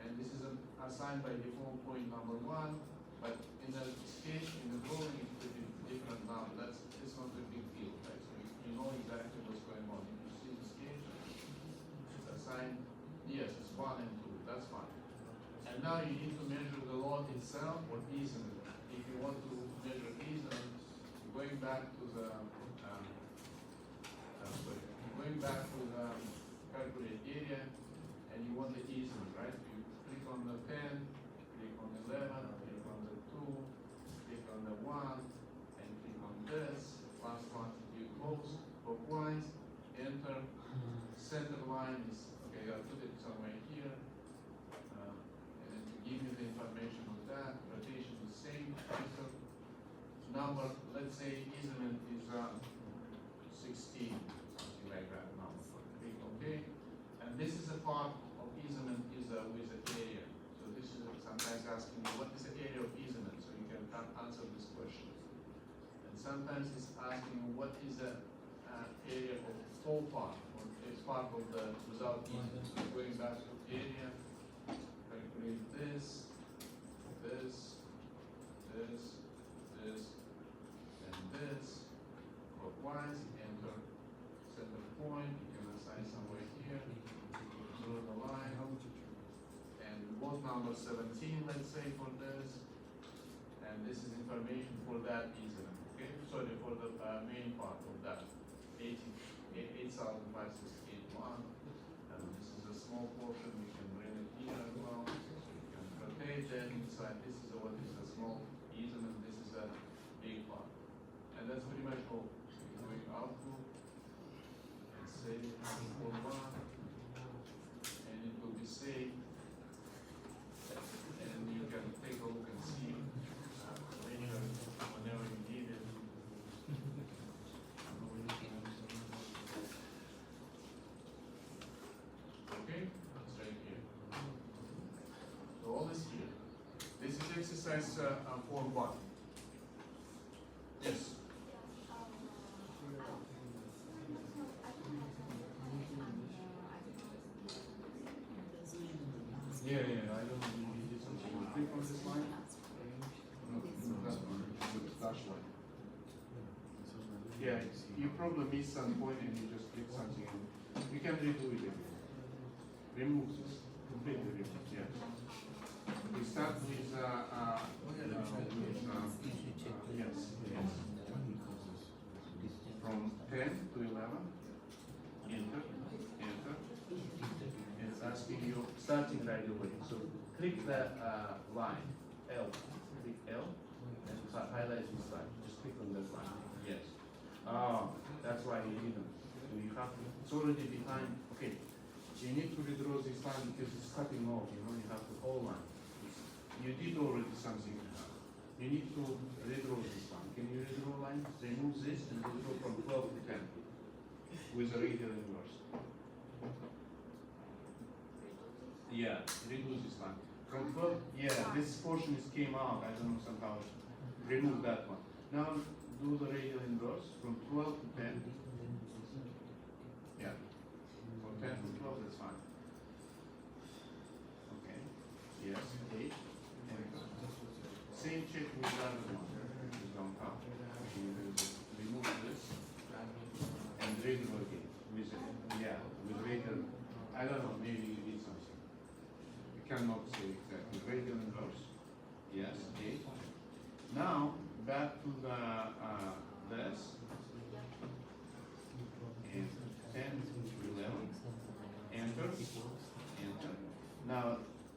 and this is assigned by default point number 1, but in the sketch, in the drawing, it could be different number. It's not a big deal, right? So you know exactly what's going on. If you see the sketch, it's assigned, yes, it's 1 and 2, that's fine. And now you need to measure the load itself or easement. If you want to measure easement, going back to the calculate area, and you want the easement, right? You click on the 10, click on 11, click on the 2, click on the 1, and click on this. Last one, you close clockwise, enter. Center line is, okay, I'll put it somewhere here. And then to give you the information on that, rotation is same, enter. Number, let's say easement is 16, something like that number. Click OK. And this is a part of easement is with the area. So this is sometimes asking you what is the area of easement, so you can answer this question. And sometimes it's asking you what is the area of full part, or is part of the without easement. So going back to area, calculate this, this, this, this, and this, clockwise, enter, center point, you can assign somewhere here, draw the line, and both number 17, let's say, for this, and this is information for that easement, okay? Sorry, for the main part of that, 8,561, and this is a small portion, we can bring it here as well, so you can rotate that inside, this is what is a small easement, this is a big part. And that's pretty much all. Going output and save it for 1, and it will be saved. And you can take a look and see later whenever you need it. Okay, it's right here. So all is here. This is exercise 4.1. Yes. Yeah, you probably missed some point and you just click something and you can redo it again. Remove this, completely remove, yeah. We start with, yes, yes. From 10 to 11, enter, enter. It's asking you, starting right away. So click the line, L, click L, and highlight this line. Just click on that line, yes. Oh, that's why you didn't. So you have, it's already behind, okay. You need to redraw this line because it's cutting off, you know, you have the whole line. You did already something. You need to redraw this line. Can you redraw line? Remove this and redraw from 12 to 10 with a radial inverse. Yeah, redo this line. From 12, yeah, this portion is came out. I don't know somehow. Remove that one. Now do the radial inverse from 12 to 10. Yeah. From 10 to 12, that's fine. Okay. Yes, 8. Same check with the other one. Just don't count. Remove this and redraw again with yeah, with radial. I don't know, maybe you did something. You cannot say exactly. Radial inverse. Yes, 8. Now back to the this. And 10 to 11. Enter. Enter. Now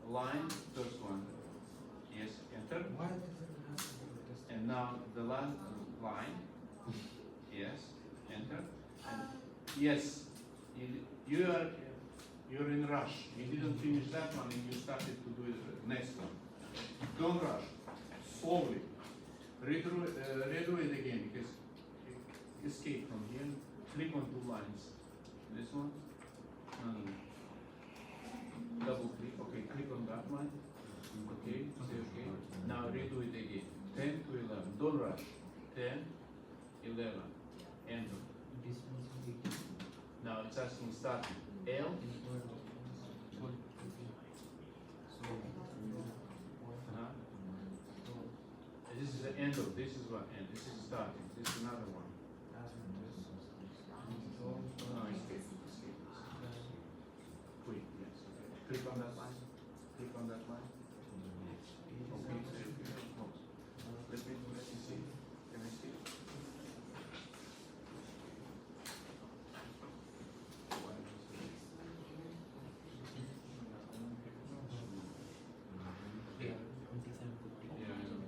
line, first one. Yes, enter. And now the last line. Yes, enter. And yes, you're in rush. You didn't finish that one and you started to do the next one. Don't rush. Slowly. Redo it again because escape from here. Click on two lines. This one. Double click. Okay, click on that line. Okay, say okay. Now redo it again. 10 to 11. Don't rush. 10, 11. Enter. Now it's asking starting. L. This is the end of. This is what end. This is starting. This is another one. No, escape. Escape. Quick. Yes. Okay. Click on that line. Click on that line. Okay. Close. Let me see. Can I see? Yeah. Yeah, I know.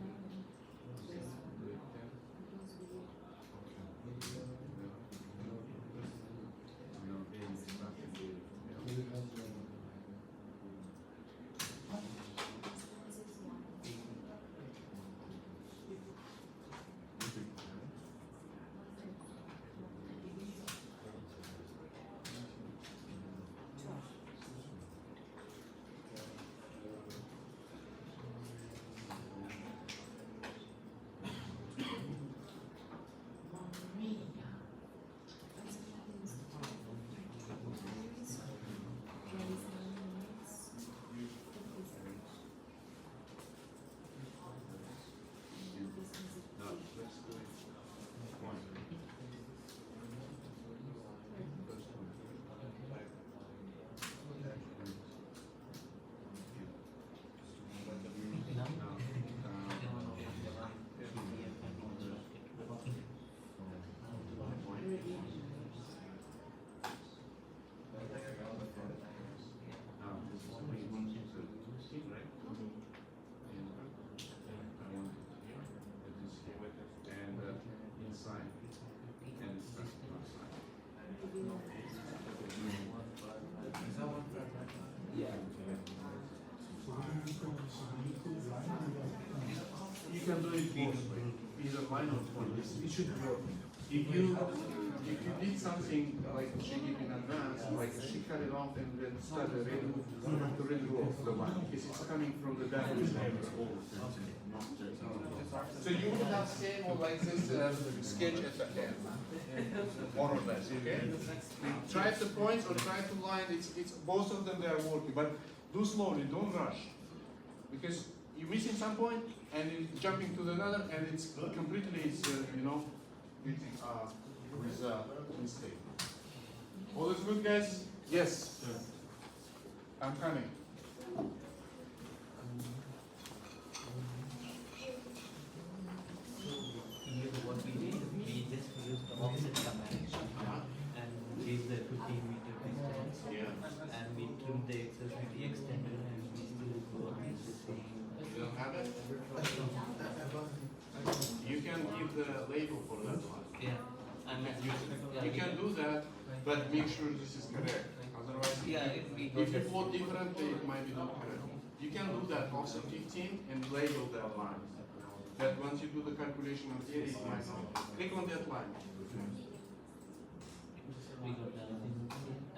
No, let's do it. One. First one. You can do it both ways. Either minor or point. It should work. If you did something like she did in advance, like she cut it off and then started to redraw the line, because it's coming from the diagonal. So you will have same or like this sketch at the end, more or less. Okay. Try the points or try to line. It's both of them they are working, but do slowly. Don't rush, because you're missing some point and it's jumping to the other, and it's completely, you know, with mistake. All is good, guys? Yes. I'm coming. Here what we did, we just used the offset command and gave the 15-meter distance. Yeah. And we trimmed the excess with the extender and we still got the same. You don't have it? You can give the label for that one. Yeah. And You can do that, but make sure this is correct. Otherwise, Yeah, if we you plot differently, it might be not correct. You can do that also 15 and label that line. That once you do the calculation of the area, it might not. Click on that line. we got the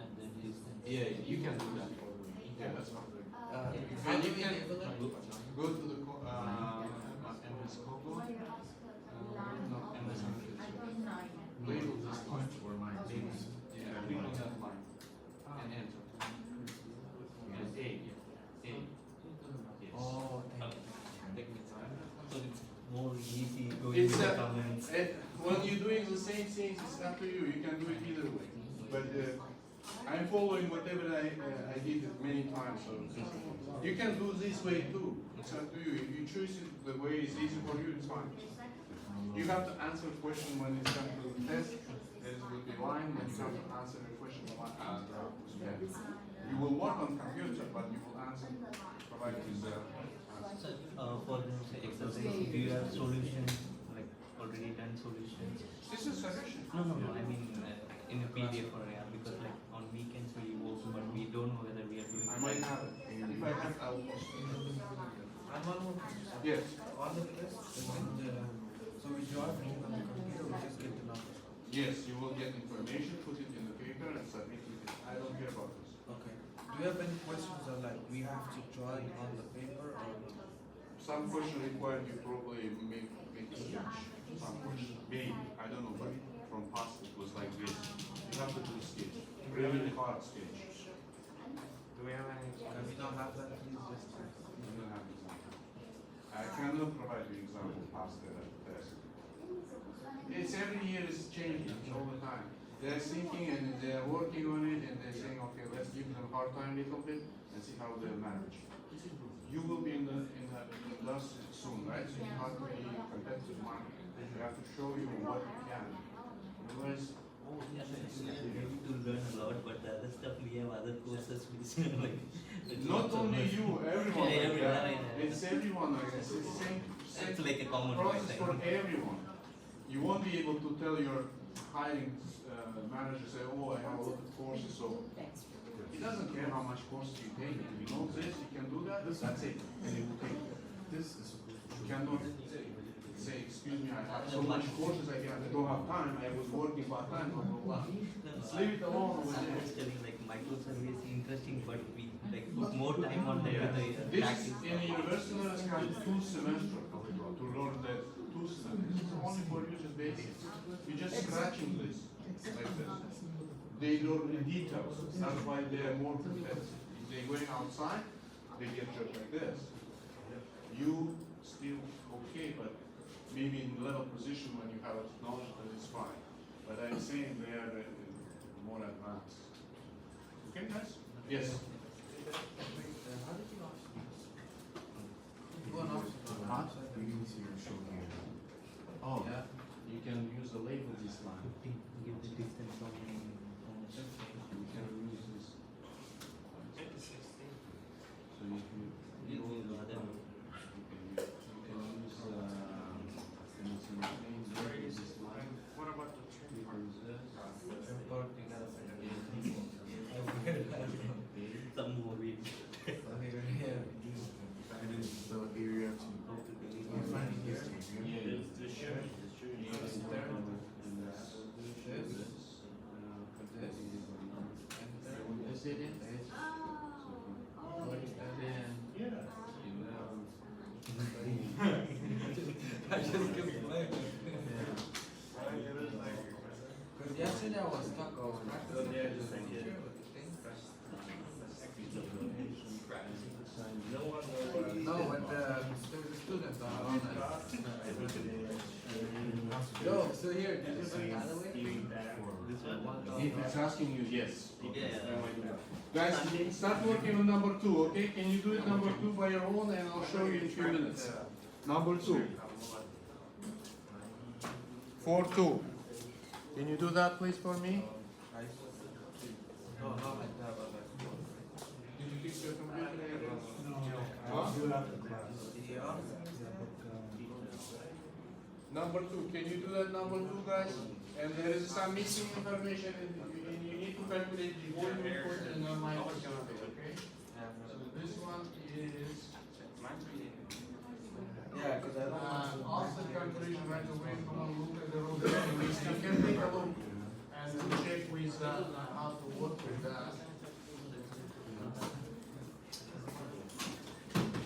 and then distance. Yeah, you can do that. Yeah, that's not good. And you can go to the MS Coco. No, MS label this line. Yeah, click on that line and enter. And A. Yes. Oh, So it's more easy going It's with the a- comments. When you're doing the same things, it's up to you. You can do it either way. But I'm following whatever I did it many times. So you can do this way too. It's up to you. If you choose it the way it's easy for you, it's fine. You have to answer a question when it's come to the test. There will be line, and you have to answer a question. You will work on computer, but you will answer provide this answer. So, for the exercise, do you have solutions, like already done solutions? This is sufficient. No, I mean in a PDF or yeah, because like on weekends we work, but we don't know whether we are doing. I might have it. If I have, I'll post it. I'm one more question, sir. Yes. On the test, so we draw everything on the computer, we just get the numbers. Yes, you will get information, put it in the paper and submit it. I don't care about this. Okay. Do you have any questions that like we have to draw it on the paper or? Some question required you probably make a sketch. Some question, maybe, I don't know, but from past it was like this. You have to do a sketch, really hard sketch. Do we have any? Can we not have that, please, just? You don't have example. I cannot provide you example past the test. It's every year is changing all the time. They're thinking and they're working on it and they're saying, okay, let's give them a hard time a little bit and see how they'll manage. You will be in the last soon, right? So you have to be competitive market. You have to show you what you can. Otherwise, Yeah, we need to learn a lot, but the other stuff we have other courses which like. it's not so only much. you, everyone Yeah, like that. everyone. It's everyone like that. It's the same It's like a common process for point. everyone. You won't be able to tell your hiring manager, say, oh, I have a lot of courses, so he doesn't care how much courses you take. If you know this, you can do that, that's it, and he will take it. This is supposed to. You cannot say, excuse me, I have so much courses, I don't have time, I was working part-time, blah, blah, blah. Just leave it alone over I there. was telling like microservice interesting, but we like put more time on the This, practice. in a university, it's kind of 2 semesters to learn that 2 semesters. It's only for you just basics. You're just scratching this, like this. They learn the details, that's why they are more competitive. If they're going outside, they get jobs like this. You still okay, but maybe in level position when you have knowledge, that is fine. But I'm saying they are more advanced. Okay, guys? Yes. We need to show here. Oh, Yeah. you can use the label this line. 15, give the distance on the. You can use this. So you can. You will do other. You can use this line. What about the You can use this. import together? Some more we So area to. Find it here. Is it in? I just couldn't play. Because yesterday I was stuck, I was practicing with the teacher with the thing. No, but there was a student on it. Yo, so here, did you bring the other way? If it's asking you, yes. Yeah. Then I do that. Guys, start working on number 2, okay? Can you do it number 2 by your own, and I'll show you in a few minutes. Number 2. 4-2. Can you do that please for me? No, not like that, but like. Did you fix your computer? Huh? Huh? Yeah. Number 2, can you do that number 2, guys? And there is some missing information, and you need to calculate the volume input and my percentage, okay? So this one is Yeah, because I don't. also calculation right away. Come on, look at the road. You can take a look and check with how to work with that.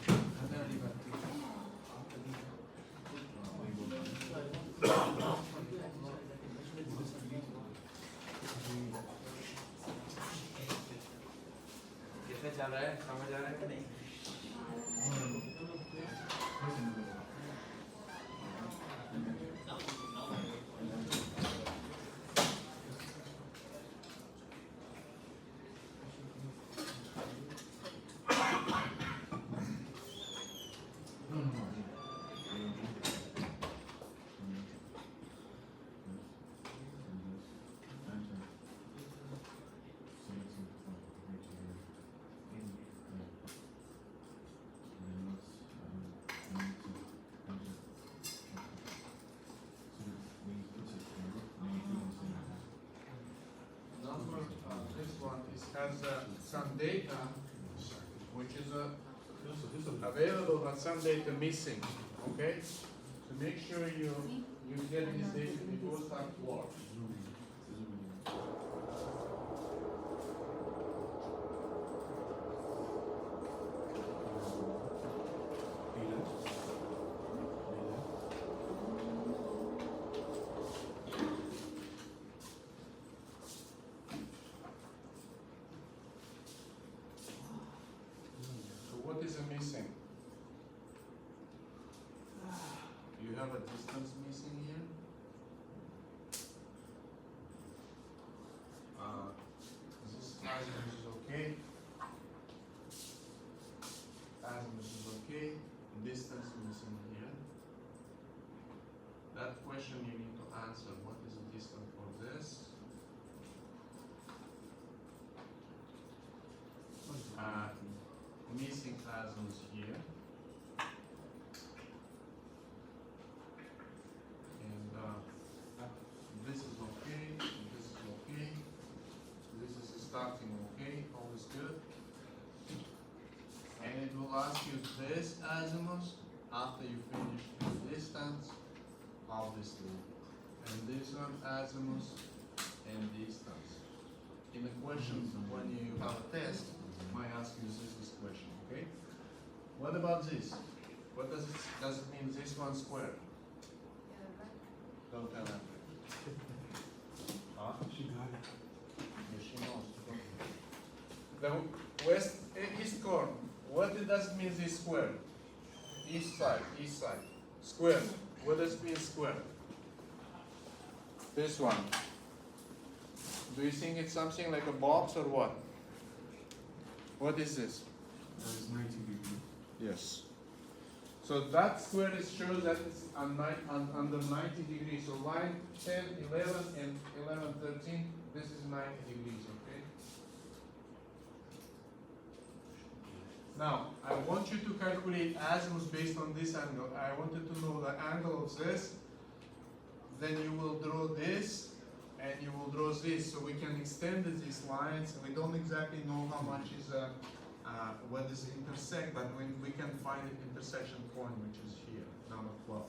I'm gonna leave at 3. कैसे चल रहा है समझ आ रहा है कि नहीं Number, this one has some data, which is available, but some data missing, okay? So make sure you get this data before start work. So what is missing? You have a distance missing here. This azimuth is okay. Azimuth is okay. Distance missing here. That question you need to answer. What is the distance for this? Missing azimuth here. And this is okay, this is okay, this is starting okay, all is good. And it will ask you this azimuth after you finish the distance, obviously. And this one azimuth and distance. In the questions, when you have a test, it might ask you this question, okay? What about this? What does it mean this one square? Don't tell her. Huh? She got it. Yes, she knows. The west, east corner, what does it mean this square? East side. Square, what does it mean square? This one. Do you think it's something like a box or what? What is this? That is 90 degrees. Yes. So that square shows that it's under 90 degrees. So line 10, 11, and 11, 13, this is 90 degrees, okay? Now, I want you to calculate azimuth based on this angle. I wanted to know the angle of this. Then you will draw this, and you will draw this. So we can extend these lines. We don't exactly know how much is where this intersect, but we can find the intersection point, which is here, number 12.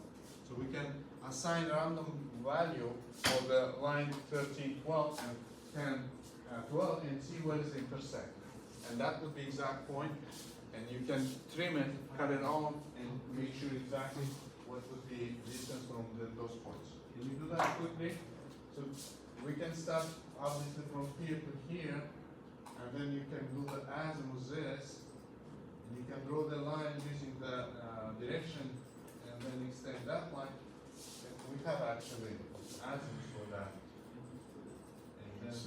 So we can assign random value for the line 13, 12, and 10, 12, and see where is the intersect. And that would be exact point, and you can trim it, cut it off, and make sure exactly what would be distance from those points. Can you do that quickly? So we can start obviously from here to here, and then you can do the azimuth this, and you can draw the line using the direction, and then extend that line. And we have actually azimuth for that. This,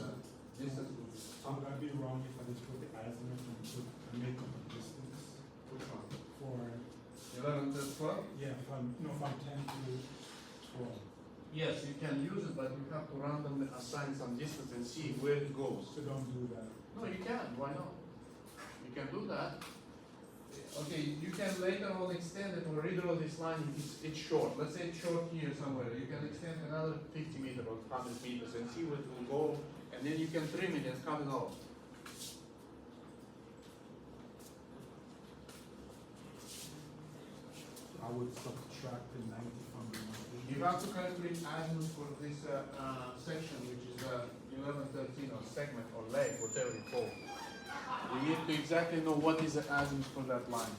distance will be, Would I be wrong if I just put the azimuth and put a makeup of distance which one? for, 11 to 12? yeah, from 10 to 12? Yes, you can use it, but you have to randomly assign some distance and see where it goes. So don't do that. No, you can, why not? You can do that. Okay, you can later on extend it or redraw this line if it's short. Let's say it's short here somewhere. You can extend another 50 meters or 100 meters and see where it will go, and then you can trim it and cut it off. I would subtract the 90 from the 180. You have to calculate azimuth for this section, which is 1113 or segment or leg, whatever you call it. We need to exactly know what is the azimuth for that line.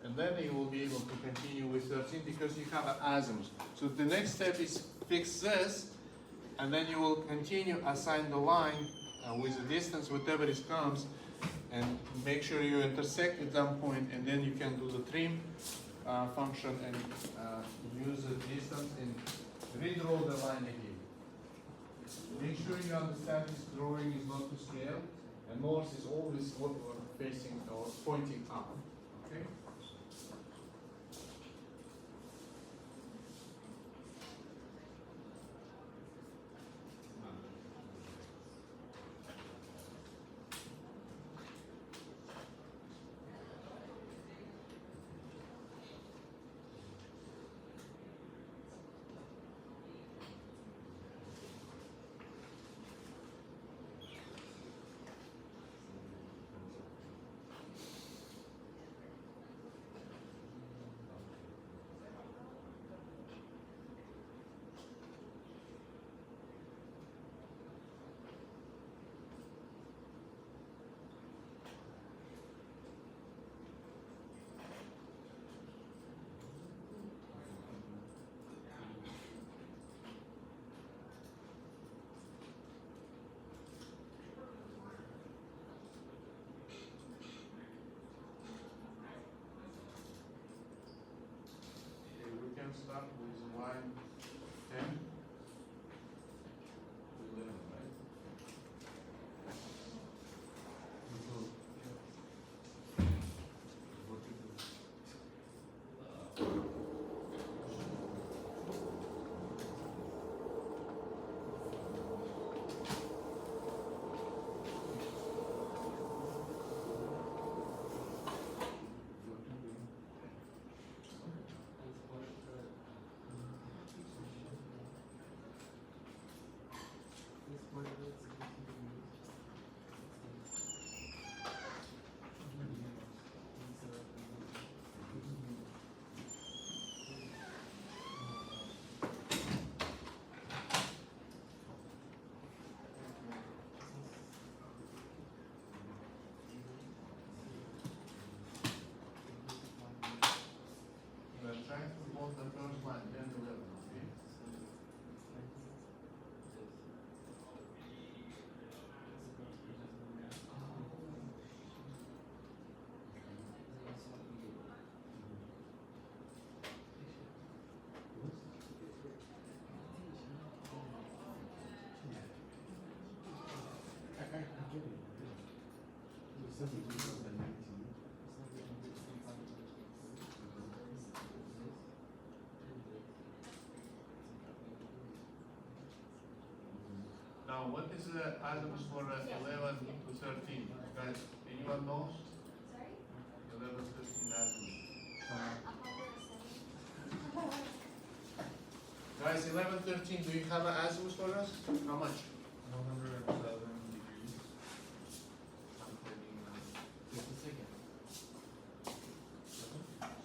And then you will be able to continue with 13 because you have an azimuth. So the next step is fix this, and then you will continue assign the line with the distance, whatever it comes, and make sure you intersect at that point, and then you can do the trim function and use the distance and redraw the line again. Make sure you understand this drawing is not to scale, and Morse is always facing or pointing up. Okay? Okay, we can start with line 10 to 11, right? We're trying to hold the first line, 10 to 11, okay? I get it. The 17 was the 19. Now, what is the azimuth for 11 to 13? Guys, anyone knows? 11, 13 azimuth. Guys, 11, 13, do you have an azimuth for us? How much? 107 degrees. I'm putting just a second.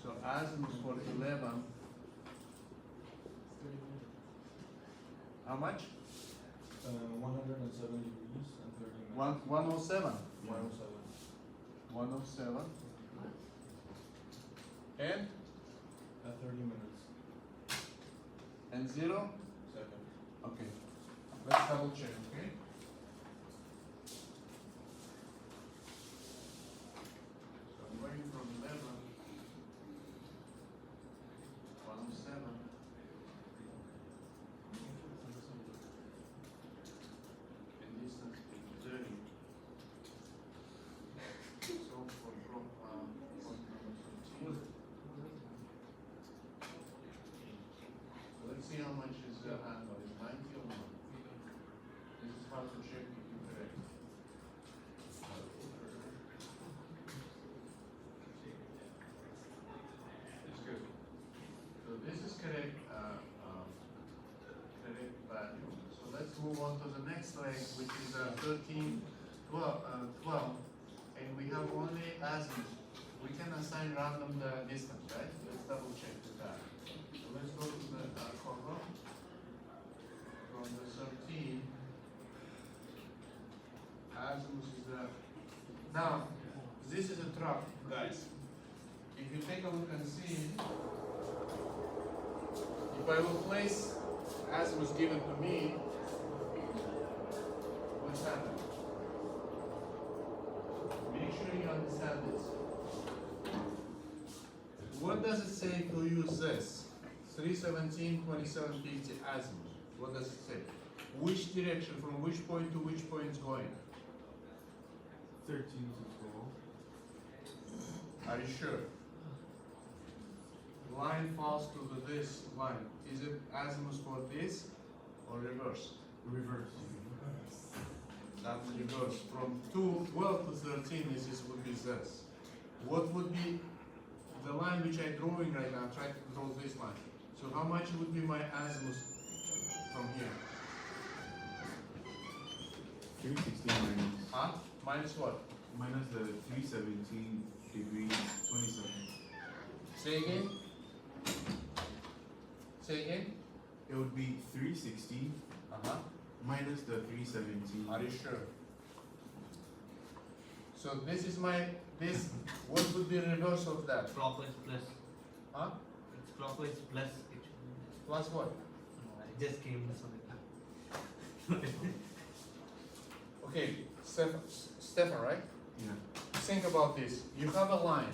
So azimuth for 11, how much? 107 degrees and 30 minutes. 107. 107. 107. And? 30 minutes. And 0? Second. Okay. Let's double check, okay? So I'm going from 11, 107. how to check if you're correct. It's good. So this is correct, correct value. So let's move on to the next leg, which is 13, 12, and we have only azimuth. We can assign random the distance, right? Let's double check with that. So let's go to the cover from the 13. Azimuth is the. Now, this is a trap, guys. If you take a look and see, if I will place azimuth given to me, what's happening? Make sure you understand this. What does it say to use this? 317, 27, 50 azimuth. What does it say? Which direction, from which point to which point is going? 13 to 12. Are you sure? Line falls to this line. Is it azimuth for this or reverse? Reverse. That's reverse. From 12 to 13, this would be this. What would be the line which I'm drawing right now? Try to draw this line. So how much would be my azimuth from here? 360 minus. Huh? Minus what? Minus the 317 degrees 27. Say again? Say again? It would be 360 Uh-huh. minus the 317. Are you sure? So this is my, what would be reverse of that? Clockwise plus. Huh? It's clockwise plus. It should, Plus what? it just came this way. Okay, Stefan, right? Yeah. Think about this. You have a line.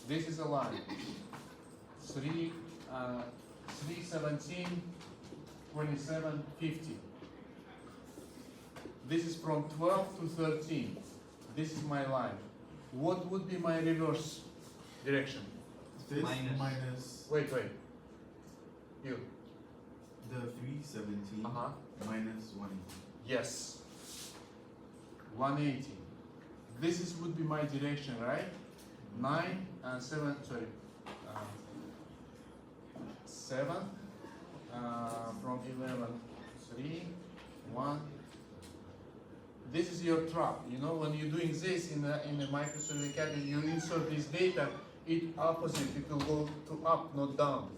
This is a line. 317, 27, 50. This is from 12 to 13. This is my line. What would be my reverse direction? This Minus. minus Wait. You. the 317 Uh-huh. minus 180. Yes. 180. This is would be my direction, right? 9 and 7, sorry. 7 from 11, 3, 1. This is your trap. You know, when you're doing this in the Microsoft Academy, you insert this data, it opposite, it will go to up, not down.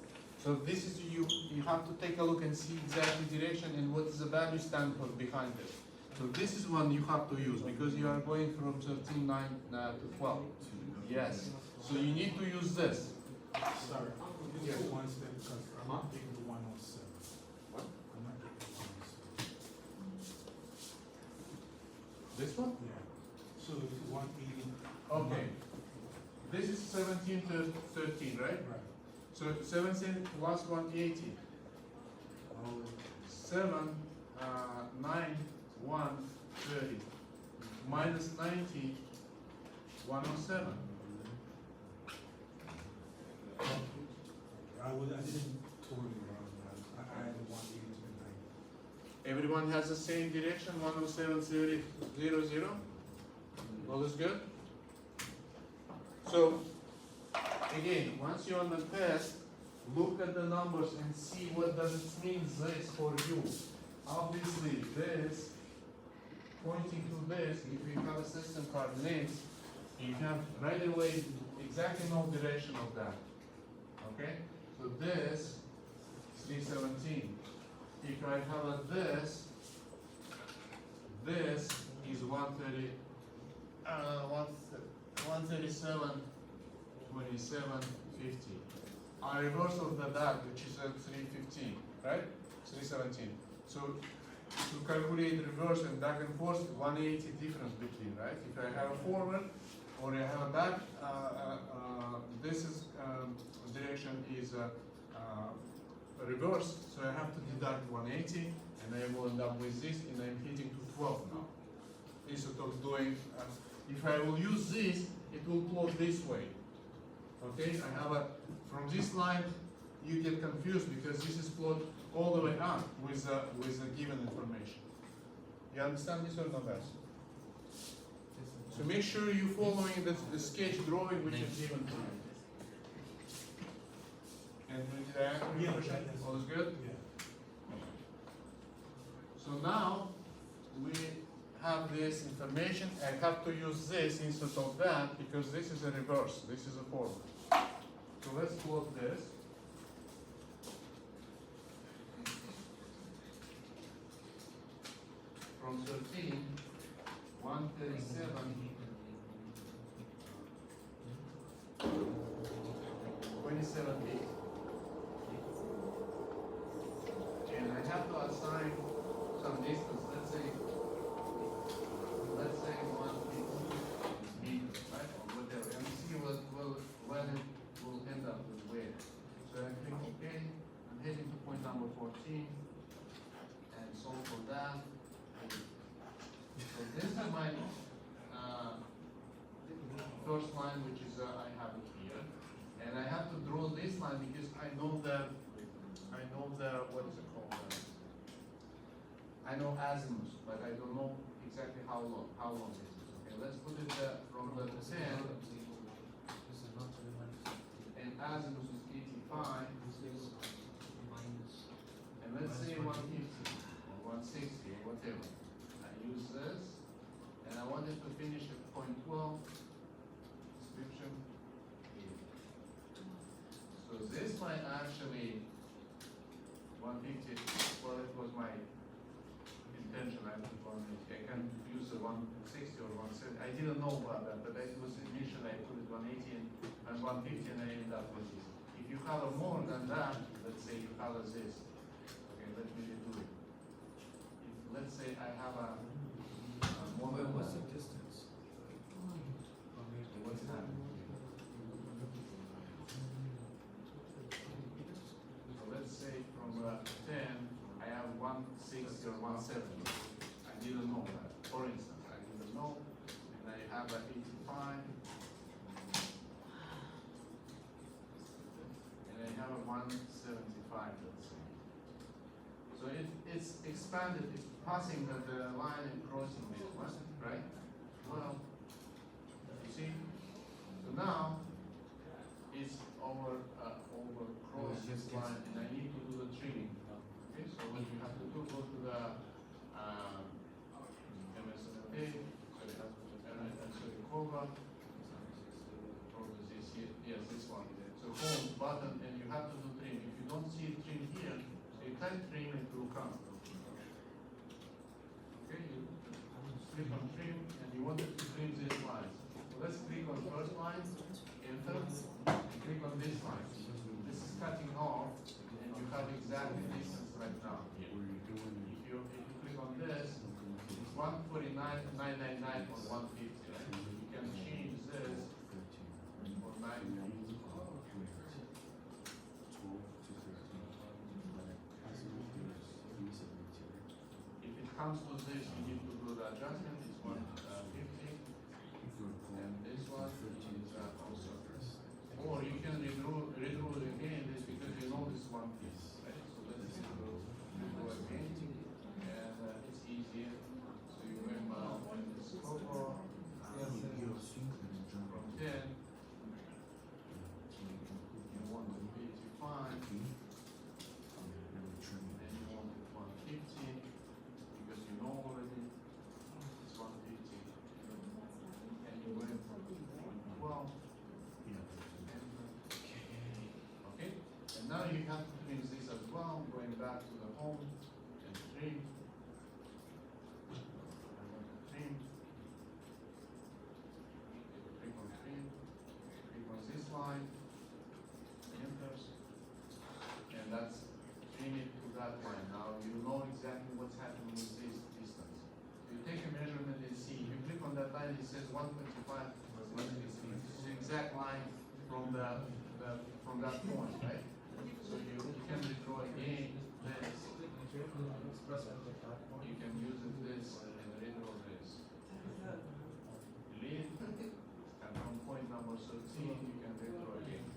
So this is you have to take a look and see exactly direction and what is the value stand for behind it. So this is one you have to use because you are going from 13, 9 to 12. Yes. So you need to use this. Sorry. Yes. Yes. One step because I'm not taking the 107. What? I'm not taking the 107. This one? Yeah. So it's 180. Okay. This is 17 to 13, right? Right. So 17 plus 180. 7, 9, 1, 30. Minus 90, 107. I didn't totally wrong. I added 180 to the 90. Everyone has the same direction, 107, 30, 0. All is good? So, again, once you're on the test, look at the numbers and see what does it mean this for you. Obviously, this, pointing to this, if you have a system coordinates, you have right away exactly no direction of that. Okay? So this, 317. If I have a this is 130, 137, 27, 50. A reverse of that, which is at 315, right? 317. So to calculate reverse and back and forth, 180 difference between, right? If I have a forward or I have a back, this is direction is reverse, so I have to deduct 180, and I will end up with this, and I'm hitting to 12 now. Instead of doing, if I will use this, it will plot this way. Okay, I have a, from this line, you get confused because this is plot all the way up with the given information. You understand this or not, guys? So make sure you're following the sketch drawing which is given to you. And did I answer your question? All is good? Yeah. So now we have this information. I have to use this instead of that because this is a reverse. This is a forward. So let's plot this. From 13, 137, 27 feet. And I have to assign some distance, let's say 150 meters, right, or whatever, and see when it will end up with where. So I click OK, I'm heading to point number 14, and solve for that. So this is my first line, which is I have it here, and I have to draw this line because I know the what is it called? I know azimuth, but I don't know exactly how long it is. Okay, let's put it from the 10, and azimuth is 85, and let's say 150 or 160 or whatever. I use this, and I want it to finish at point 12. Description here. So this might actually 150. Well, it was my intention. I can use the 160 or 170. I didn't know about that, but it was initially I put it 180 and 150, and I ended up with this. If you color more than that, let's say you color this. Okay, let me redo it. If, let's say I have a more than What's the that. distance? What's happening? So let's say from 10, I have 160 or 170. I didn't know that. For instance, I didn't know, and I have an 85, and I have a 175, let's say. So it's expanded, it's passing the line and crossing this one, right? Well, you see? So now it's over cross this line, and I need to do the trimming. Okay, so what you have to do, go to the MSNA, sorry, cover, probably this here, yes, this one. So home button, and you have to do trim. If you don't see trim here, so you can't trim it will come. Okay, you click on trim, and you want it to trim this line. So let's click on first line, enter, and click on this line. This is cutting off, and you have exactly distance right now. If you click on this, it's 149,999 or 150, right? You can change this for 950. If it comes with this, you need to do the adjustment. It's 150, and this one is also. Or you can redraw it again. This because you know this one piece, right? So let's redraw again, and it's easier. So you remember when it's cover from 10, you want it 85, and you want it 150 because you know already it's 150, and you went from 12. Okay, and now you have to trim this as well, going back to the home and trim. I want to trim. Click on trim. Click on this line. Enters. And that's trim it to that line. Now you know exactly what's happening with this distance. You take a measurement and see. If you click on that line, it says 125. This is the exact line from from that point, right? So you can redraw again this. You can use it this and redraw this. Delete, and from point number 13 you can redraw again.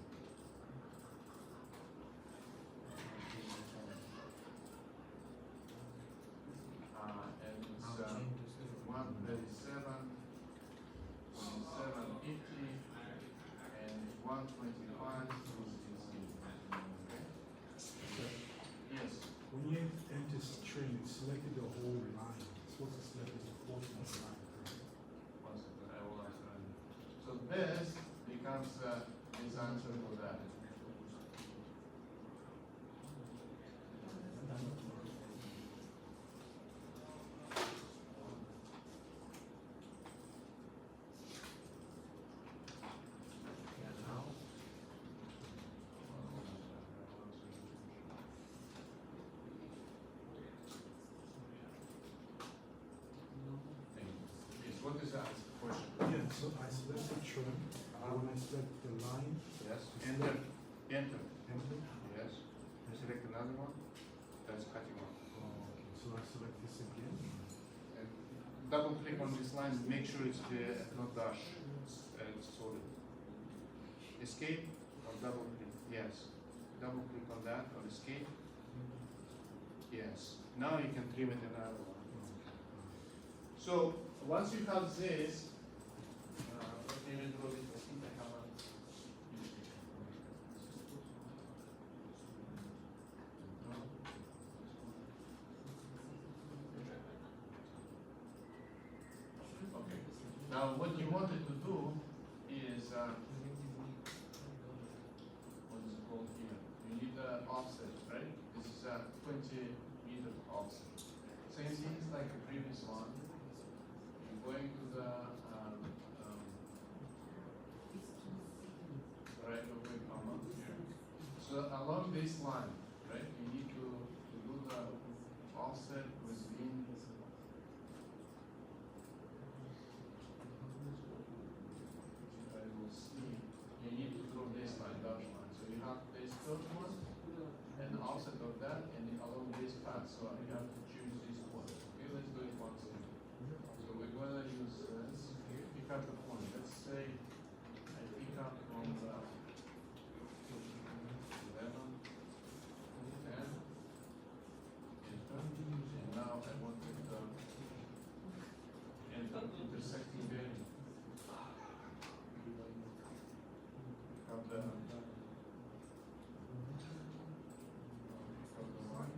And it's 125. Okay. Yes. When you enter string, it selected the whole line. It's supposed to select just a portion of the line. correct? One second, I will answer. So this becomes this answer for that. Yeah, now. Yes, what is that question? Yeah, so I selected trim. When I select the line, Yes. Enter. Enter. enter. Yes. Select another one. That's cutting off. Oh, okay, so I select this again. And double click on this line. Make sure it's not dash. It's solid. Escape or double click. Yes. Double click on that or escape. Yes. Now you can trim it another one. So once you have this, let me draw it. I think I have a. Okay. Now what you wanted to do is what is it called here? You need the offset, right? This is a 20-meter offset. Same things like the previous one. You're going to the right over comma here. So along this line, right? You need to do the offset within. I will see. You need to draw this line, dash line. So you have this third one, and the offset of that, and then along this path. So you have to choose this one. Okay, let's do it once again. So we're gonna use this. Pick up the point. Let's say I pick up from the 11, 10, enter, and now I want to enter intersecting value. Pick up the line.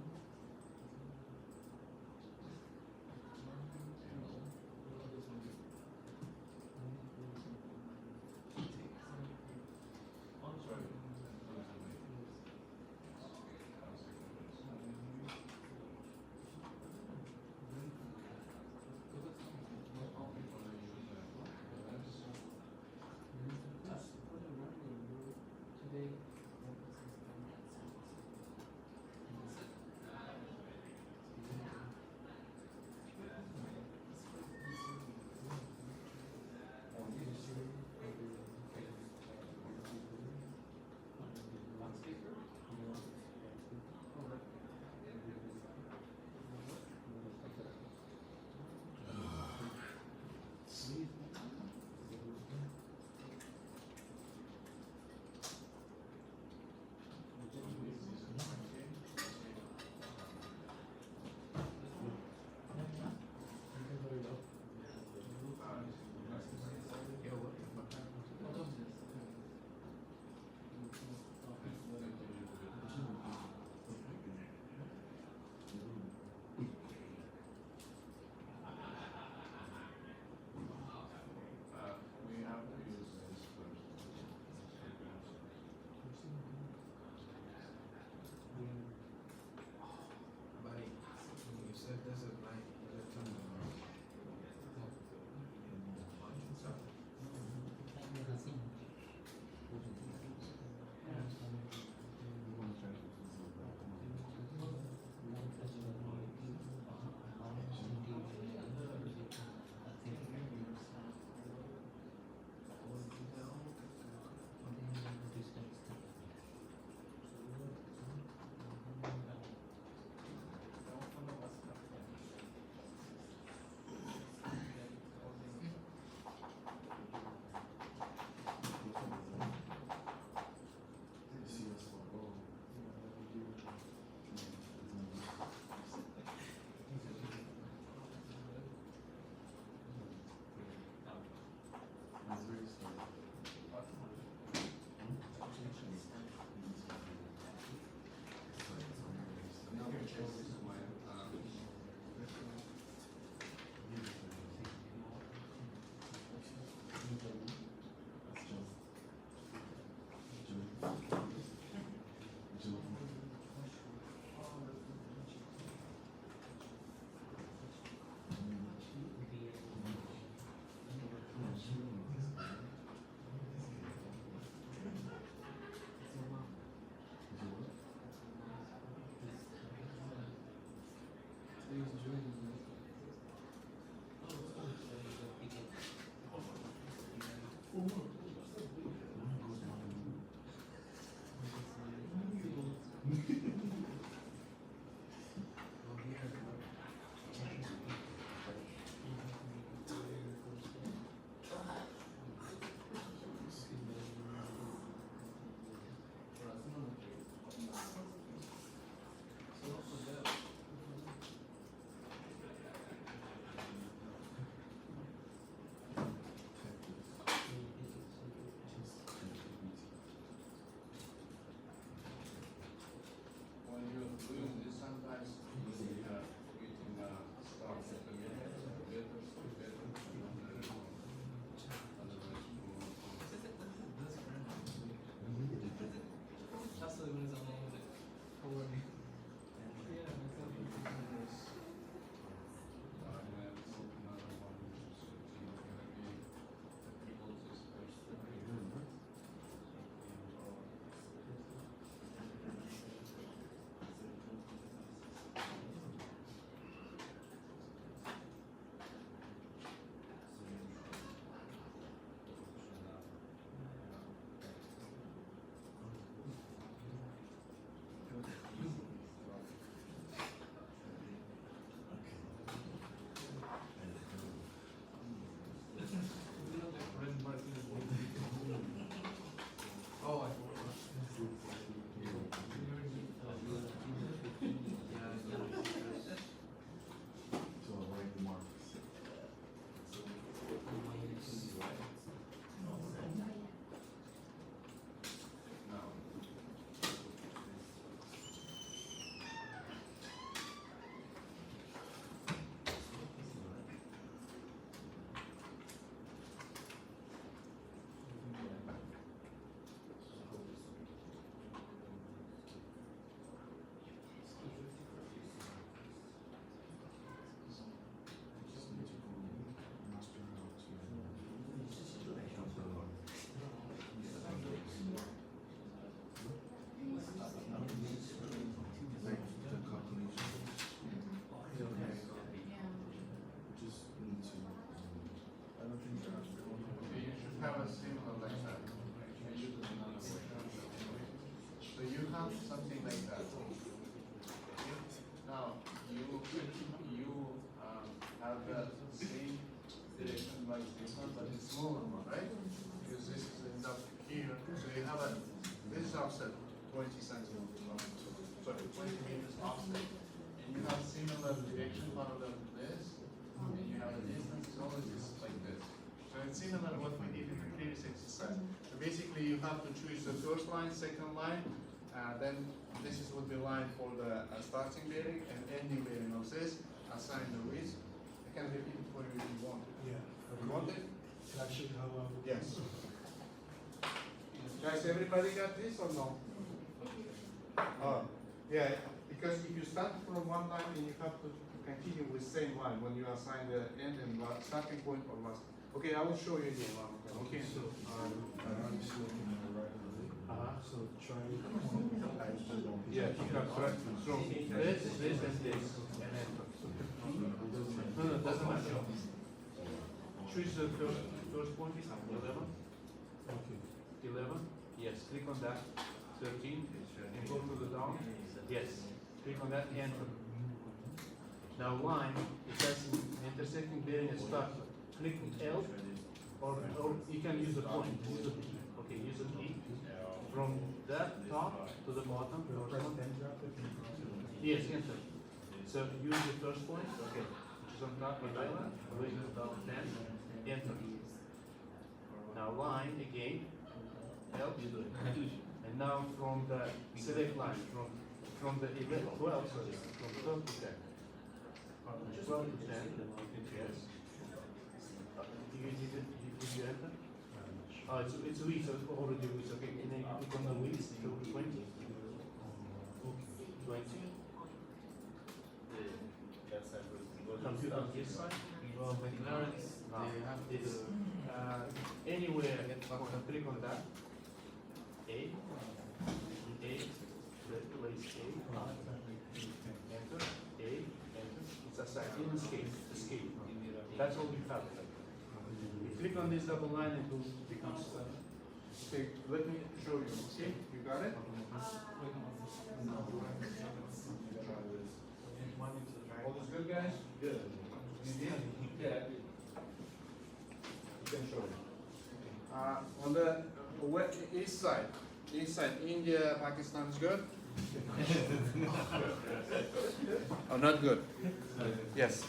When you're doing this, sometimes you can start at the middle, Oh, I So like the marks. now. Okay, you should have a similar like that. So you have something like that. Now, you have the same direction like this one, but it's smaller one, right? Because this ends up here, so you have a, this is offset 20 centimeters, sorry, 20 meters offset. And you have similar direction parallel to this, and you have a distance, it's always just like this. So it's similar to what we did in the previous exercise. So basically you have to choose the first line, second line, then this is would be line for the starting bearing and ending bearing of this, assign the width. I can repeat it for you if you want. Yeah. You want it? Can I show you how I would? Yes. Guys, everybody got this or no? Oh, yeah, because if you start from one line, then you have to continue with same line when you assign the end and starting point or last. Okay, I will show you again. Okay. So, I'm just looking at the right. So try. Yeah, you have correct. So this, and this. No, doesn't matter. Choose the first point is 11. Okay. 11. Yes, click on that. 13. And go to the down. Yes. Click on that. Enter. Now line, it has intersecting bearing and start. Click L, or you can use the point. Okay, use the key. From that top to the bottom. Yes, enter. So use the first point. Okay. Which is on top of 11. Going down 10. Enter. Now line again. L. And now from the select line, from the 12, sorry, from 12 to 10. 12 to 10. Yes. Did you enter? Oh, it's weak, so it's already weak. Okay, and then you click on the weak to 20. 20. Computer on this side. Well, McLaren's, Now, they have it's this. anywhere. Click on that. A. Place A. Enter. A. Enter. It's a side. Even escape. Escape. That's all you have. If click on this double line, it will become 7. Okay, let me show you, okay? You got it? All is good, guys? Good. You did? Yeah. You can show it. On the east side, India, Pakistan is good? Oh, not good? Yes.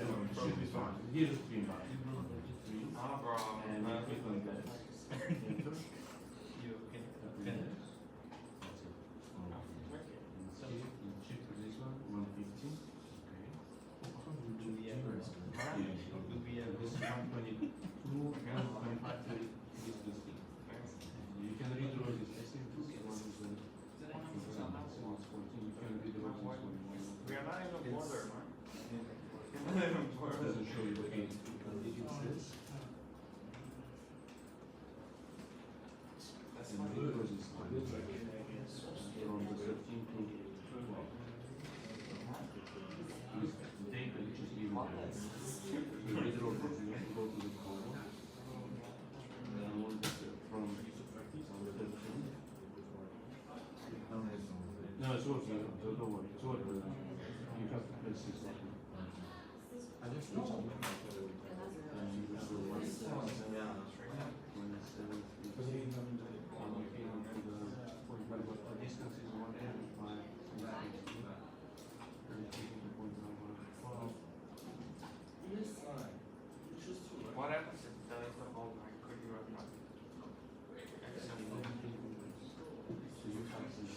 Here's the green bar. And you click on that. Enter. You can That's it. So you check this one, 150. Okay. do we have Yeah. do we have This is 122, 125, 30. This thing. And you can redraw this. I think this one is the. One is 14. You can redraw this one. We are not in the border, man. It doesn't show you. Okay. It's this. And the redraw is from the 13 to 12. Please take and just leave it there. So redraw from here, go to the corner. And I want this from 13. No, it's working. Don't worry. It's working. You have to press this button. I just reached out. And you will go 1 Yeah. 27, and you came up to the 45, but the distance is 185, and you take the point number 12. What happens if that is the whole line? Could you have not? So you have this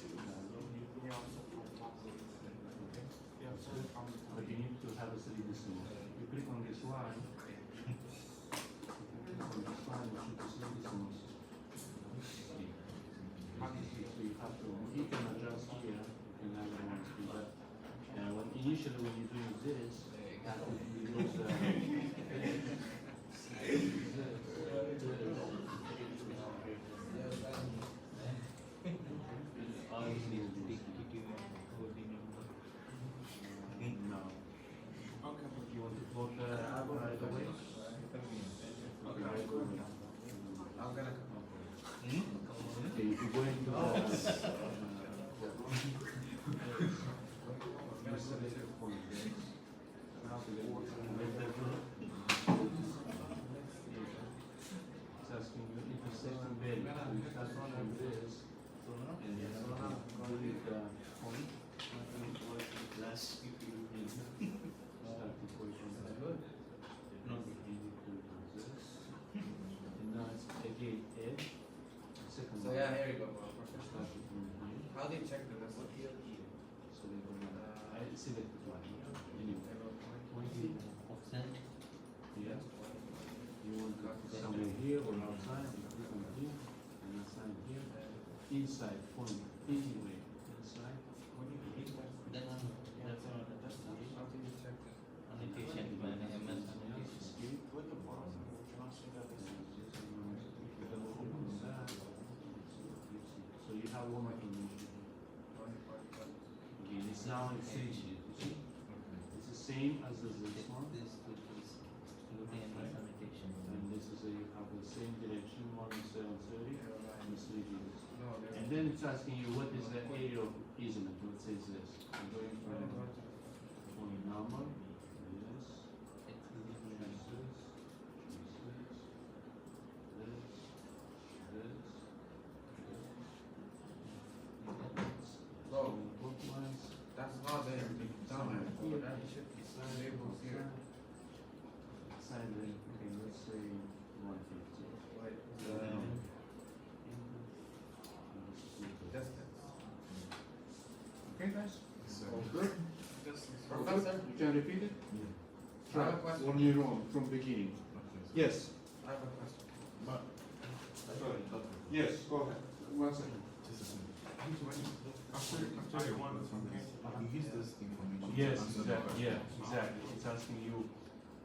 but you need to have a 3 decimal. You click on this line, you click on this line, you should see decimals. So you have to, you can adjust here, you can have one to that. And initially when you're doing this, that will be those, obviously stick to your coding number. no. Okay. You want to vote right away? Okay, right away. I'm gonna come. Okay, if you go into the, you select the point. Now select the group. It's asking you intersection value. So you start from this, and then do the point. Plus if you Start the point from there. not And you do this. And now it's again edge. Second So one. yeah, here you go, professional. Start it from here. How do you check the recipe? So they go, I selected one. Anyway, 20. offset. Yeah. You want to somewhere here or outside, you click on here, and assign here. Inside, point anywhere. Inside. That's not How do you check it? annotation by MS annotation. Escape. So you have one information. Okay, this now it's changing. You see? It's the same as this one. This two is including MS annotation. And this is you have the same direction, 1730, and 3 degrees. No, And then it's asking you what is the area of easement. What says this? I'm going from number. Yes. So, Bookmarks. that's not there. Down there. So that should be labeled here. Sign it. Okay, let's say 150. Wait, distance. Okay, guys? All good? Professor, You can repeat it? I have a question. One year on, from beginning. Yes. I have a question. Sorry. Yes, go ahead. 1 second. After you want something, you use this information. Yes, exactly. Yeah, exactly. It's asking you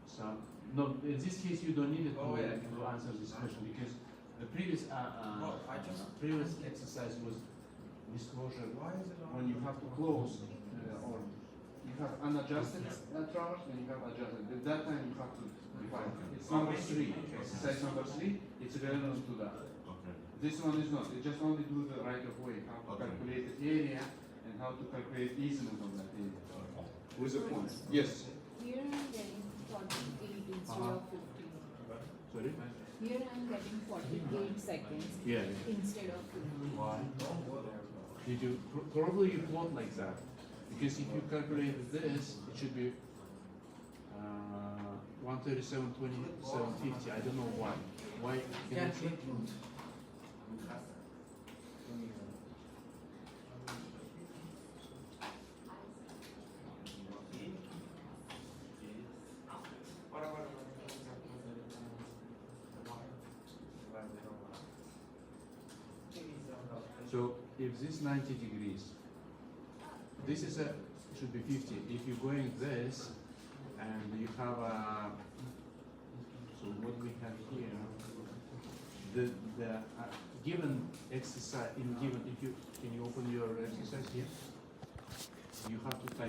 some. No, in this case, you don't need it Oh, yeah. to answer this question because The previous, Well, I just- previous exercise was disclosure. Why is it on? When you have to close, or you have unadjusted traverse, and you have adjusted. At that time, you have to define. It's number 3, exercise number 3, it's relevant to that. Okay. This one is not, it just only do the right of way, how to Okay. calculate the area, and how to calculate easement on that area. With the point. Yes. Here I'm getting 48 instead Uh-huh. of 50. Sorry? Here I'm getting 48 seconds Yeah. instead of 50. Why? Did you, probably you plot like that, because if you calculate this, it should be 137, 27, 50, I don't know why. Why? Can Yeah, you see? So if this 90 degrees, this is a, should be 50. If you're going this, and you have a, so what we have here, the given exercise, in given, if you, can you open your exercise here? You have to type